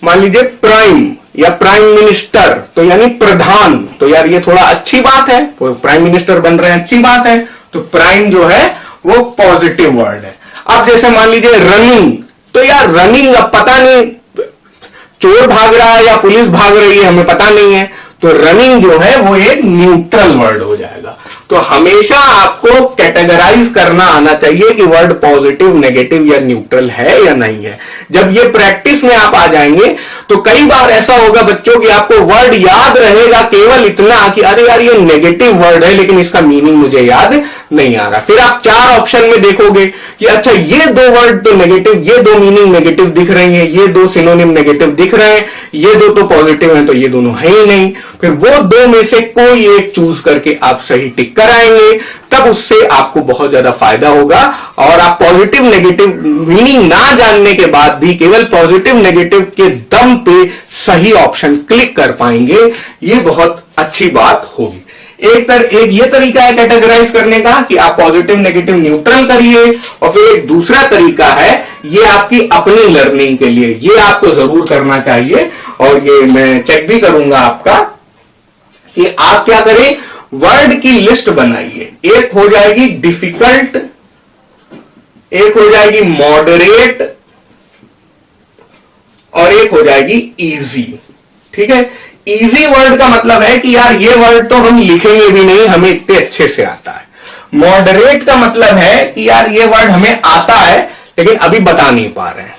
मान लीजिए प्राइम या प्राइम मिनिस्टर, तो यानी प्रधान, तो यार ये थोड़ा अच्छी बात है, तो प्राइम मिनिस्टर बन रहे हैं, अच्छी बात है, तो प्राइम जो है वो पॉजिटिव वर्ड है। अब जैसे मान लीजिए रनिंग, तो यार रनिंग अब पता नहीं चोर भाग रहा है या पुलिस भाग रही है, हमें पता नहीं है, तो रनिंग जो है वो एक न्यूट्रल वर्ड हो जाएगा। तो हमेशा आपको कैटेगराइज करना आना चाहिए कि वर्ड पॉजिटिव, नेगेटिव या न्यूट्रल है या नहीं है। जब ये प्रैक्टिस में आप आ जाएंगे तो कई बार ऐसा होगा बच्चों कि आपको वर्ड याद रहेगा केवल इतना कि अरे यार ये नेगेटिव वर्ड है लेकिन इसका मीनिंग मुझे याद नहीं आ रहा। फिर आप 4 ऑप्शन में देखोगे कि अच्छा ये 2 वर्ड तो नेगेटिव, ये 2 मीनिंग नेगेटिव दिख रही हैं, ये 2 सिनोनिम नेगेटिव दिख रहे हैं, ये 2 तो पॉजिटिव हैं, तो ये दोनों है ही नहीं। फिर वो 2 में से कोई एक चूज करके आप सही टिक कराएंगे, तब उससे आपको बहुत ज्यादा फायदा होगा। और आप पॉजिटिव नेगेटिव मीनिंग ना जानने के बाद भी केवल पॉजिटिव नेगेटिव के दम पे सही ऑप्शन क्लिक कर पाएंगे, ये बहुत अच्छी बात होगी। एक ये तरीका है कैटेगराइज करने का कि आप पॉजिटिव नेगेटिव न्यूट्रल करिए, और फिर एक दूसरा तरीका है ये आपकी अपनी लर्निंग के लिए, ये आपको जरूर करना चाहिए। और ये मैं चेक भी करूंगा आपका कि आप क्या करें, वर्ड की लिस्ट बनाइए। एक हो जाएगी डिफिकल्ट, एक हो जाएगी मॉडरेट, और एक हो जाएगी इजी। ठीक है, इजी वर्ड का मतलब है कि यार ये वर्ड तो हम लिखेंगे भी नहीं, हमें इतने अच्छे से आता है। मॉडरेट का मतलब है कि यार ये वर्ड हमें आता है लेकिन अभी बता नहीं पा रहे हैं।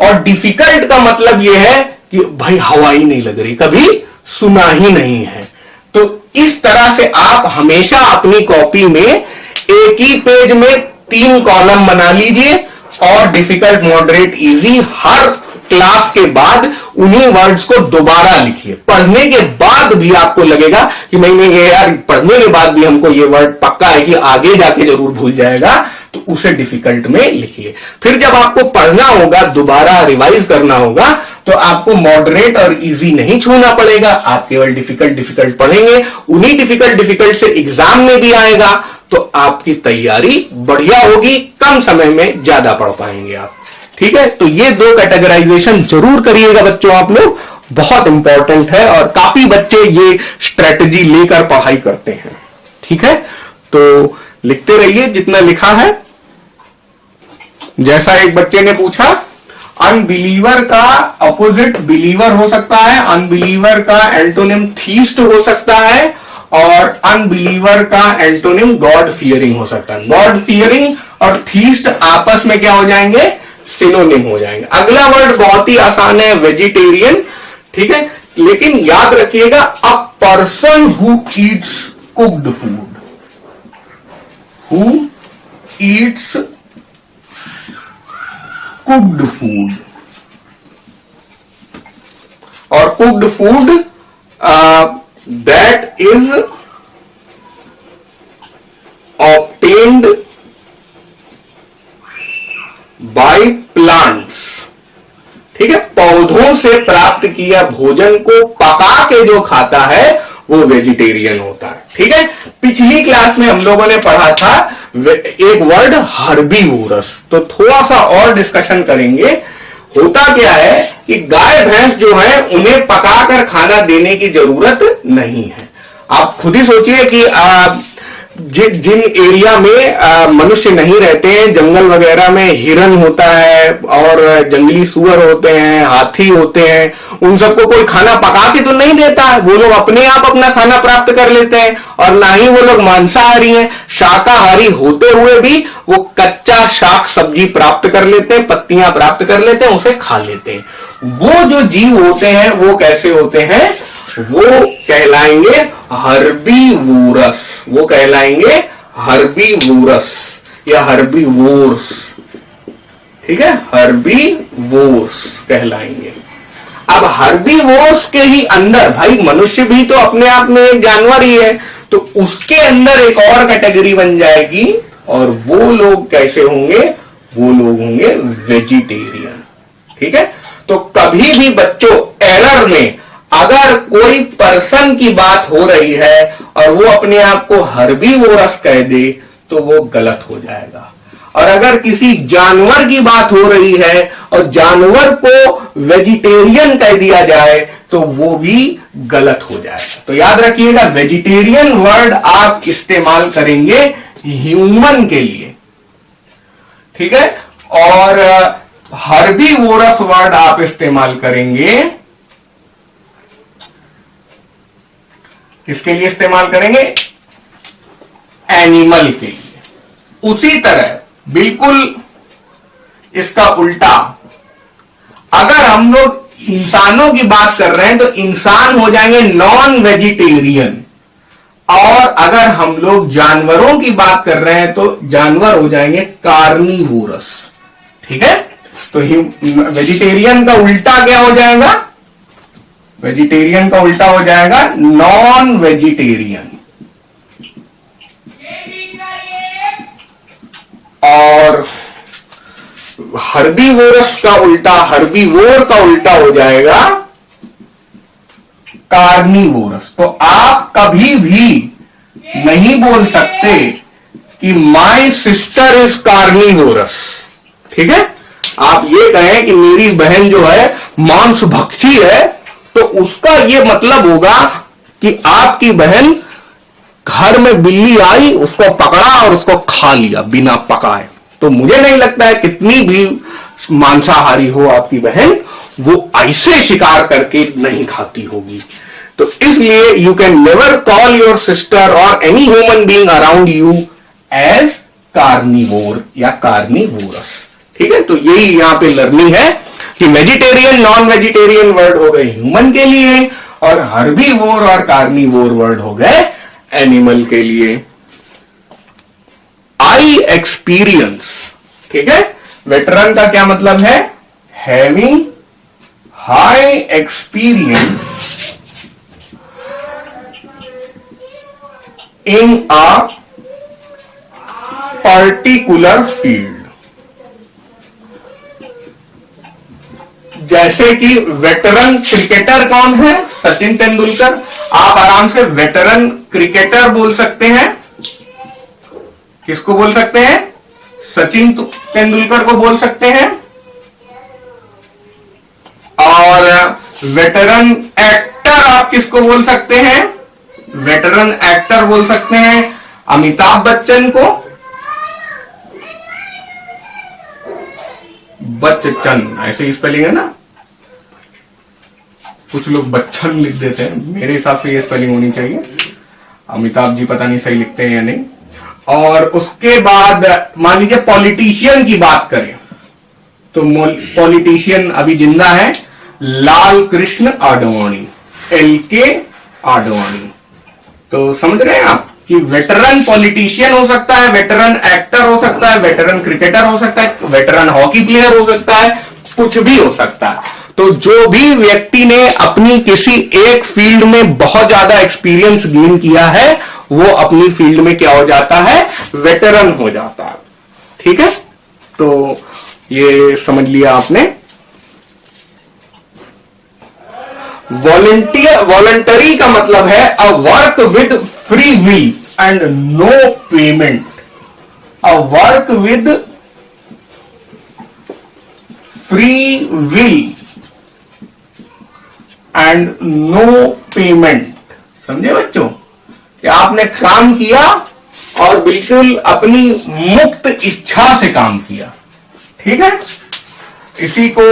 और डिफिकल्ट का मतलब ये है कि भाई हवा ही नहीं लग रही, कभी सुना ही नहीं है। तो इस तरह से आप हमेशा अपनी कॉपी में एक ही पेज में 3 कॉलम बना लीजिए, और डिफिकल्ट, मॉडरेट, इजी हर क्लास के बाद उन्हीं वर्ड्स को दोबारा लिखिए। पढ़ने के बाद भी आपको लगेगा कि नहीं ये यार पढ़ने के बाद भी हमको ये वर्ड पक्का है कि आगे जाके जरूर भूल जाएगा, तो उसे डिफिकल्ट में लिखिए। फिर जब आपको पढ़ना होगा, दोबारा रिवाइज करना होगा, तो आपको मॉडरेट और इजी नहीं छूना पड़ेगा, आप केवल डिफिकल्ट पढ़ेंगे। उन्हीं डिफिकल्ट से एग्जाम में भी आएगा, तो आपकी तैयारी बढ़िया होगी, कम समय में ज्यादा पढ़ पाएंगे आप। ठीक है, तो ये 2 कैटेगराइजेशन जरूर करिएगा बच्चों आप लोग, बहुत इंपॉर्टेंट है, और काफी बच्चे ये स्ट्रेटजी लेकर पढ़ाई करते हैं। ठीक है, तो लिखते रहिए जितना लिखा है। जैसा एक बच्चे ने पूछा, अनबिलीवर का अपोजिट बिलीवर हो सकता है, अनबिलीवर का एंटोनिम थीस्ट हो सकता है, और अनबिलीवर का एंटोनिम गॉड फियरिंग हो सकता है। गॉड फियरिंग और थीस्ट आपस में क्या हो जाएंगे, सिनोनिम हो जाएंगे। अगला वर्ड बहुत ही आसान है, वेजिटेरियन। ठीक है, लेकिन याद रखिएगा a person who eats cooked food, who eats cooked food, और cooked food that is obtained by plants, ठीक है, पौधों से प्राप्त किया भोजन को पका के जो खाता है वो वेजिटेरियन होता है। ठीक है, पिछली क्लास में हम लोगों ने पढ़ा था एक वर्ड हर्बीवोरस, तो थोड़ा सा और डिस्कशन करेंगे। होता क्या है कि गाय भैंस जो है उन्हें पकाकर खाना देने की जरूरत नहीं है। आप खुद ही सोचिए कि जिन एरिया में मनुष्य नहीं रहते हैं, जंगल वगैरह में हिरन होता है और जंगली सुअर होते हैं, हाथी होते हैं, उन सबको कोई खाना पका के तो नहीं देता है, वो लोग अपने आप अपना खाना प्राप्त कर लेते हैं। और ना ही वो लोग मांसाहारी हैं, शाकाहारी होते हुए भी वो कच्चा शाक सब्जी प्राप्त कर लेते हैं, पत्तियां प्राप्त कर लेते हैं, उसे खा लेते हैं। वो जो जीव होते हैं वो कैसे होते हैं, वो कहलाएंगे हर्बीवोरस, वो कहलाएंगे हर्बीवोरस या हर्बीवोर्स। ठीक है, हर्बीवोर्स कहलाएंगे। अब हर्बीवोर्स के ही अंदर भाई मनुष्य भी तो अपने आप में एक जानवर ही है, तो उसके अंदर एक और कैटेगरी बन जाएगी, और वो लोग कैसे होंगे, वो लोग होंगे वेजिटेरियन। ठीक है, तो कभी भी बच्चों एरर में अगर कोई पर्सन की बात हो रही है और वो अपने आप को हर्बीवोरस कह दे तो वो गलत हो जाएगा, और अगर किसी जानवर की बात हो रही है और जानवर को वेजिटेरियन कह दिया जाए तो वो भी गलत हो जाएगा। तो याद रखिएगा, वेजिटेरियन वर्ड आप इस्तेमाल करेंगे ह्यूमन के लिए, ठीक है, और हर्बीवोरस वर्ड आप इस्तेमाल करेंगे किसके लिए इस्तेमाल करेंगे, एनिमल के लिए। उसी तरह बिल्कुल इसका उल्टा, अगर हम लोग इंसानों की बात कर रहे हैं तो इंसान हो जाएंगे नॉन वेजिटेरियन, और अगर हम लोग जानवरों की बात कर रहे हैं तो जानवर हो जाएंगे कार्निवोरस। ठीक है, तो वेजिटेरियन का उल्टा क्या हो जाएगा, वेजिटेरियन का उल्टा हो जाएगा नॉन वेजिटेरियन, और हर्बीवोरस का उल्टा, हर्बीवोर का उल्टा हो जाएगा कार्निवोरस। तो आप कभी भी नहीं बोल सकते कि माय सिस्टर इज कार्निवोरस। ठीक है, आप ये कहें कि मेरी बहन जो है मांस भक्षी है, तो उसका ये मतलब होगा कि आपकी बहन घर में बिल्ली आई, उसको पकड़ा और उसको खा लिया बिना पकाए। तो मुझे नहीं लगता है कितनी भी मांसाहारी हो आपकी बहन, वो ऐसे शिकार करके नहीं खाती होगी। तो इसलिए you can never call your sister और any human being around you as carnivore या कार्निवोरस। ठीक है, तो यही यहां पे लर्निंग है कि वेजिटेरियन नॉन वेजिटेरियन वर्ड हो गए ह्यूमन के लिए, और हर्बीवोर और कार्निवोर वर्ड हो गए एनिमल के लिए। आई एक्सपीरियंस, ठीक है, वेटरन का क्या मतलब है, having high experience in a particular field. जैसे कि वेटरन क्रिकेटर कौन है, सचिन तेंदुलकर। आप आराम से वेटरन क्रिकेटर बोल सकते हैं, किसको बोल सकते हैं, सचिन तेंदुलकर को बोल सकते हैं। और वेटरन एक्टर आप किसको बोल सकते हैं, वेटरन एक्टर बोल सकते हैं अमिताभ बच्चन को, बच्चन ऐसे ही स्पेलिंग है ना, कुछ लोग बच्चन लिख देते हैं, मेरे हिसाब से ये स्पेलिंग होनी चाहिए। अमिताभ जी पता नहीं सही लिखते हैं या नहीं। और उसके बाद मान लीजिए पॉलिटिशियन की बात करें तो पॉलिटिशियन अभी जिंदा है लाल कृष्ण आडवाणी, LK आडवाणी। तो समझ रहे हैं आप कि वेटरन पॉलिटिशियन हो सकता है, वेटरन एक्टर हो सकता है, वेटरन क्रिकेटर हो सकता है, वेटरन हॉकी प्लेयर हो सकता है, कुछ भी हो सकता है। तो जो भी व्यक्ति ने अपनी किसी एक फील्ड में बहुत ज्यादा एक्सपीरियंस गेन किया है वो अपनी फील्ड में क्या हो जाता है, वेटरन हो जाता है। ठीक है, तो ये समझ लिया आपने। वॉलंटरी का मतलब है a work with free will and no payment. A work with free will and no payment. समझे बच्चों कि आपने काम किया और बिल्कुल अपनी मुक्त इच्छा से काम किया। ठीक है, इसी को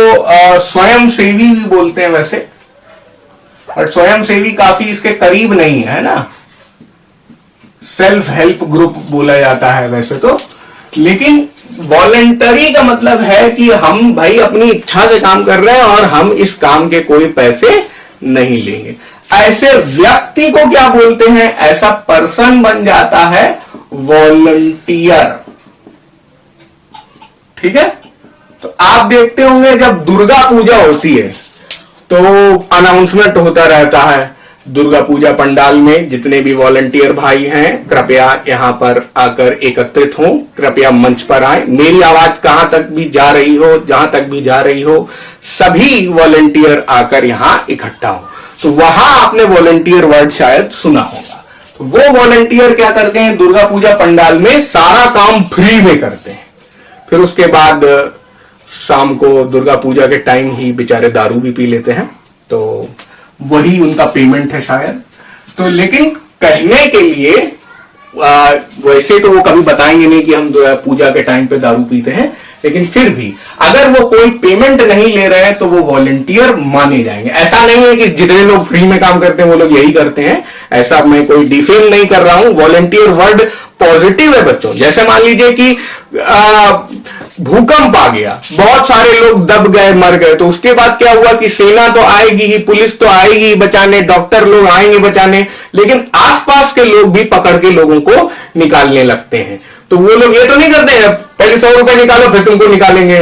स्वयं सेवी भी बोलते हैं वैसे, और स्वयं सेवी काफी इसके करीब नहीं है ना, सेल्फ हेल्प ग्रुप बोला जाता है वैसे तो। लेकिन वॉलंटरी का मतलब है कि हम भाई अपनी इच्छा से काम कर रहे हैं और हम इस काम के कोई पैसे नहीं लेंगे। ऐसे व्यक्ति को क्या बोलते हैं, ऐसा पर्सन बन जाता है वॉलंटियर। ठीक है, तो आप देखते होंगे जब दुर्गा पूजा होती है तो अनाउंसमेंट होता रहता है, दुर्गा पूजा पंडाल में जितने भी वॉलंटियर भाई हैं कृपया यहां पर आकर एकत्रित हों, कृपया मंच पर आए, मेरी आवाज कहां तक भी जा रही हो, जहां तक भी जा रही हो, सभी वॉलंटियर आकर यहां इकट्ठा हो। तो वहां आपने वॉलंटियर वर्ड शायद सुना होगा। तो वो वॉलंटियर क्या करते हैं, दुर्गा पूजा पंडाल में सारा काम फ्री में करते हैं, फिर उसके बाद शाम को दुर्गा पूजा के टाइम ही बेचारे दारू भी पी लेते हैं, तो वही उनका पेमेंट है शायद। तो लेकिन कहने के लिए वैसे तो वो कभी बताएंगे नहीं कि हम पूजा के टाइम पे दारू पीते हैं, लेकिन फिर भी अगर वो कोई पेमेंट नहीं ले रहे हैं तो वो वॉलंटियर माने जाएंगे। ऐसा नहीं है कि जितने लोग फ्री में काम करते हैं वो लोग यही करते हैं, ऐसा मैं कोई डिफेम नहीं कर रहा हूं। वॉलंटियर वर्ड पॉजिटिव है बच्चों। जैसे मान लीजिए कि भूकंप आ गया, बहुत सारे लोग दब गए, मर गए, तो उसके बाद क्या हुआ कि सेना तो आएगी ही, पुलिस तो आएगी ही बचाने, डॉक्टर लोग आएंगे बचाने, लेकिन आसपास के लोग भी पकड़ के लोगों को निकालने लगते हैं। तो वो लोग ये तो नहीं करते हैं पहले 100 रुपए निकालो फिर तुमको निकालेंगे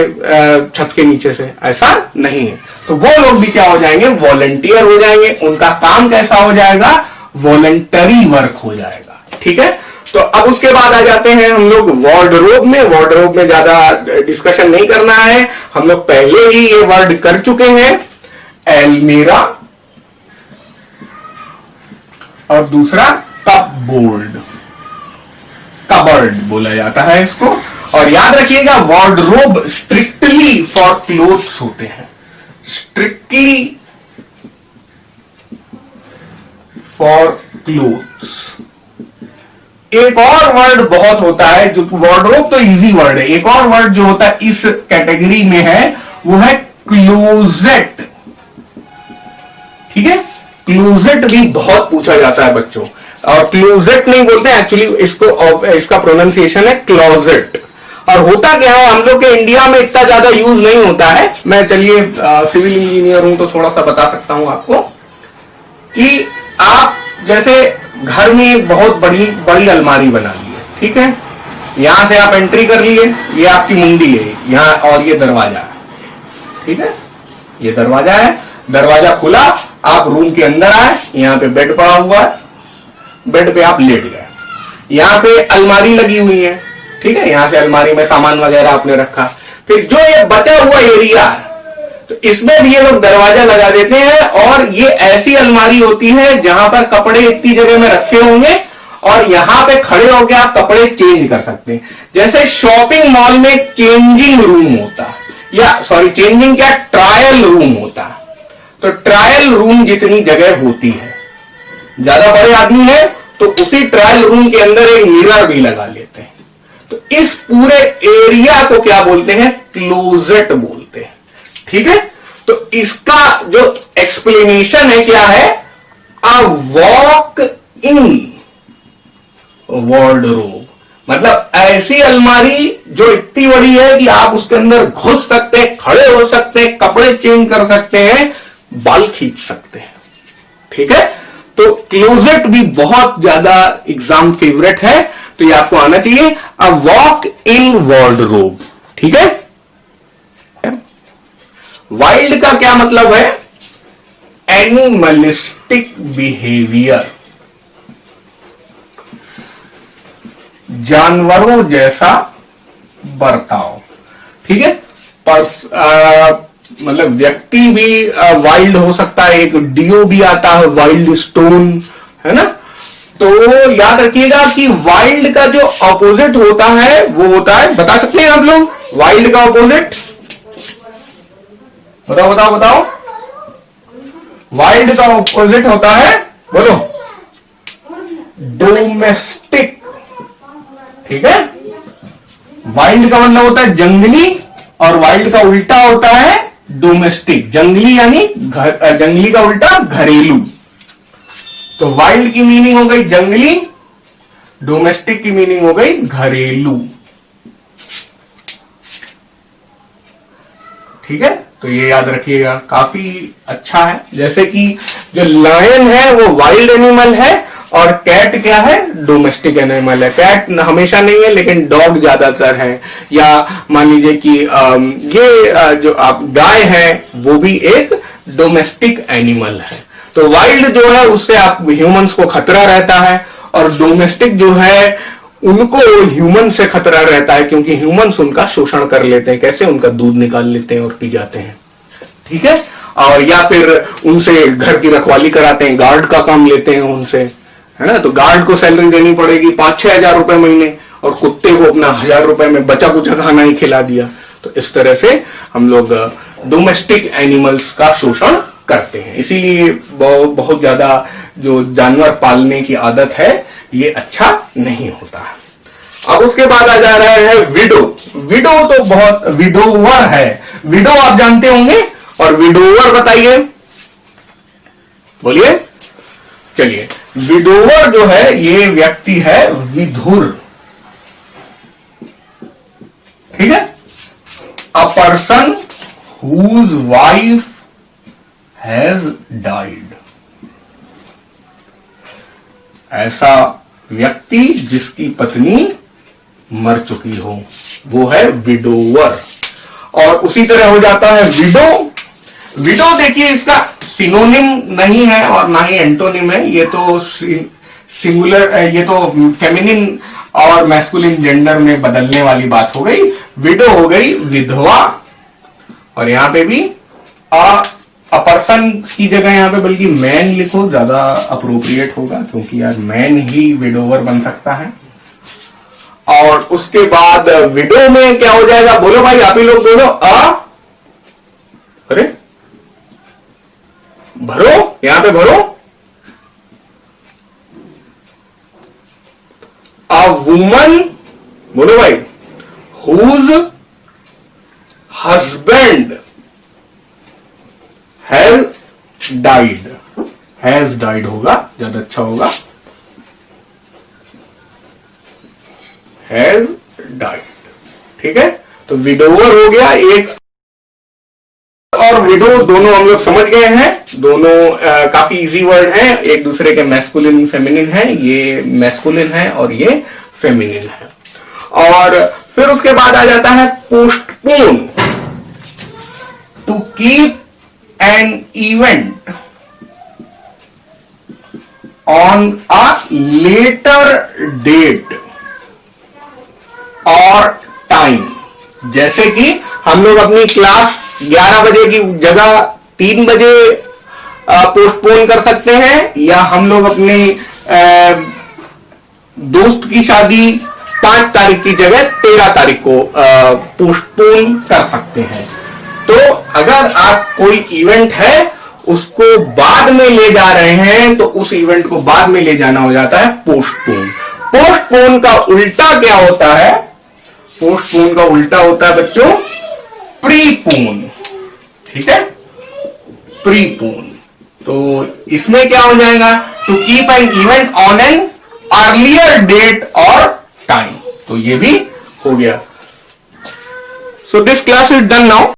छत के नीचे से, ऐसा नहीं है। तो वो लोग भी क्या हो जाएंगे, वॉलंटियर हो जाएंगे। उनका काम कैसा हो जाएगा, वॉलंटरी वर्क हो जाएगा। ठीक है, तो अब उसके बाद आ जाते हैं हम लोग वार्डरोब में। वार्डरोब में ज्यादा डिस्कशन नहीं करना है, हम लोग पहले ही ये वर्ड कर चुके हैं, एलमीरा, और दूसरा कपबोर्ड, कबर्ड बोला जाता है इसको। और याद रखिएगा वार्डरोब स्ट्रिक्टली फॉर क्लोथ्स होते हैं, स्ट्रिक्टली फॉर क्लोथ्स। एक और वर्ड बहुत होता है जो वार्डरोब तो इजी वर्ड है, एक और वर्ड जो होता है इस कैटेगरी में है वो है क्लोजेट। ठीक है, क्लोजेट भी बहुत पूछा जाता है बच्चों, और क्लोजेट नहीं बोलते हैं एक्चुअली इसको, इसका प्रोनाउंसिएशन है क्लोजेट। और होता क्या है, हम लोग के इंडिया में इतना ज्यादा यूज नहीं होता है। मैं चलिए सिविल इंजीनियर हूं तो थोड़ा सा बता सकता हूं आपको कि आप जैसे घर में बहुत बड़ी अलमारी बना ली है, ठीक है, यहां से आप एंट्री कर लिए, ये आपकी मुंडी है यहां, और ये दरवाजा है, ठीक है, ये दरवाजा है, दरवाजा खुला, आप रूम के अंदर आए, यहां पे बेड पड़ा हुआ है, बेड पे आप लेट गए, यहां पे अलमारी लगी हुई है, ठीक है, यहां से अलमारी में सामान वगैरह आपने रखा। फिर जो ये बचा हुआ एरिया है तो इसमें भी ये लोग दरवाजा लगा देते हैं, और ये ऐसी अलमारी होती है जहां पर कपड़े इतनी जगह में रखे होंगे और यहां पे खड़े होकर आप कपड़े चेंज कर सकते हैं। जैसे शॉपिंग मॉल में चेंजिंग रूम होता है, या सॉरी चेंजिंग क्या, ट्रायल रूम होता है, तो ट्रायल रूम जितनी जगह होती है, ज्यादा बड़े आदमी है तो उसी ट्रायल रूम के अंदर एक मिरर भी लगा लेते हैं। तो इस पूरे एरिया को क्या बोलते हैं, क्लोजेट बोलते हैं। ठीक है, तो इसका जो एक्सप्लेनेशन है क्या है, अ वॉक इन वार्डरोब, मतलब ऐसी अलमारी जो इतनी बड़ी है कि आप उसके अंदर घुस सकते हैं, खड़े हो सकते हैं, कपड़े चेंज कर सकते हैं, बाल खींच सकते हैं। ठीक है, तो क्लोजेट भी बहुत ज्यादा एग्जाम फेवरेट है, तो ये आपको आना चाहिए। अ वॉक इन वार्डरोब, ठीक है। वाइल्ड का क्या मतलब है? एनिमलिस्टिक बिहेवियर, जानवरों जैसा बर्ताव, ठीक है। मतलब व्यक्ति भी वाइल्ड हो सकता है, एक डियो भी आता है वाइल्ड स्टोन, है ना। तो याद रखिएगा कि वाइल्ड का जो ऑपोजिट होता है वो होता है, बता सकते हैं आप लोग वाइल्ड का ऑपोजिट? बताओ बताओ बताओ। वाइल्ड का ऑपोजिट होता है, बोलो, डोमेस्टिक, ठीक है। वाइल्ड का मतलब होता है जंगली, और वाइल्ड का उल्टा होता है डोमेस्टिक। जंगली यानी जंगली का उल्टा घरेलू। तो वाइल्ड की मीनिंग हो गई जंगली, डोमेस्टिक की मीनिंग हो गई घरेलू, ठीक है। तो ये याद रखिएगा, काफी अच्छा है। जैसे कि जो लायन है वो वाइल्ड एनिमल है, और कैट क्या है? डोमेस्टिक एनिमल है। कैट हमेशा नहीं है, लेकिन डॉग ज्यादातर है। या मान लीजिए कि ये जो आप गाय है वो भी एक डोमेस्टिक एनिमल है। तो वाइल्ड जो है उससे आप ह्यूमंस को खतरा रहता है, और डोमेस्टिक जो है उनको ह्यूमन से खतरा रहता है, क्योंकि ह्यूमंस उनका शोषण कर लेते हैं। कैसे? उनका दूध निकाल लेते हैं और पी जाते हैं, ठीक है। और या फिर उनसे घर की रखवाली कराते हैं, गार्ड का काम लेते हैं उनसे, है ना। तो गार्ड को सैलरी देनी पड़ेगी 5-6 हजार रुपए महीने, और कुत्ते को अपना 1000 रुपए में बचा कुचा खाना ही खिला दिया। तो इस तरह से हम लोग डोमेस्टिक एनिमल्स का शोषण करते हैं। इसीलिए बहुत ज्यादा जो जानवर पालने की आदत है ये अच्छा नहीं होता है। अब उसके बाद आ जा रहा है विडो। विडो तो बहुत, विडोवर है, विडो आप जानते होंगे, और विडोवर बताइए, बोलिए। चलिए, विडोवर जो है ये व्यक्ति है विधुर, ठीक है। A person whose wife has died, ऐसा व्यक्ति जिसकी पत्नी मर चुकी हो, वो है विडोवर। और उसी तरह हो जाता है विडो। विडो देखिए, इसका सिनोनिम नहीं है और ना ही एंटोनिम है, ये तो सिंगुलर, ये तो फेमिनिन और मैस्कुलिन जेंडर में बदलने वाली बात हो गई। विडो हो गई विधवा, और यहां पे भी अ पर्सन की जगह यहां पे बल्कि मैन लिखो, ज्यादा अप्रोप्रिएट होगा, क्योंकि यार मैन ही विडोवर बन सकता है। और उसके बाद विडो में क्या हो जाएगा? बोलो भाई, आप ही लोग बोलो। अरे भरो, यहां पे भरो। अ वुमन, बोलो भाई, whose husband has died, has died होगा, ज्यादा अच्छा होगा, हैज डाइड, ठीक है। तो विडोवर हो गया एक, और विडो दोनों हम लोग समझ गए हैं। दोनों काफी इजी वर्ड हैं, एक दूसरे के मैस्कुलिन फेमिनिन है, ये मैस्कुलिन है और ये फेमिनिन है। और फिर उसके बाद आ जाता है postpone, to keep an event on a later date और टाइम। जैसे कि हम लोग अपनी क्लास 11 बजे की जगह 3 बजे पोस्टपोन कर सकते हैं, या हम लोग अपने दोस्त की शादी 5 तारीख की जगह 13 तारीख को पोस्टपोन कर सकते हैं। तो अगर आप कोई इवेंट है उसको बाद में ले जा रहे हैं, तो उस इवेंट को बाद में ले जाना हो जाता है पोस्टपोन। पोस्टपोन का उल्टा क्या होता है? पोस्टपोन का उल्टा होता है बच्चों प्रीपोन, ठीक है, प्रीपोन। तो इसमें क्या हो जाएगा? To keep an event on an earlier date और टाइम। तो ये भी हो गया। So this class is done now.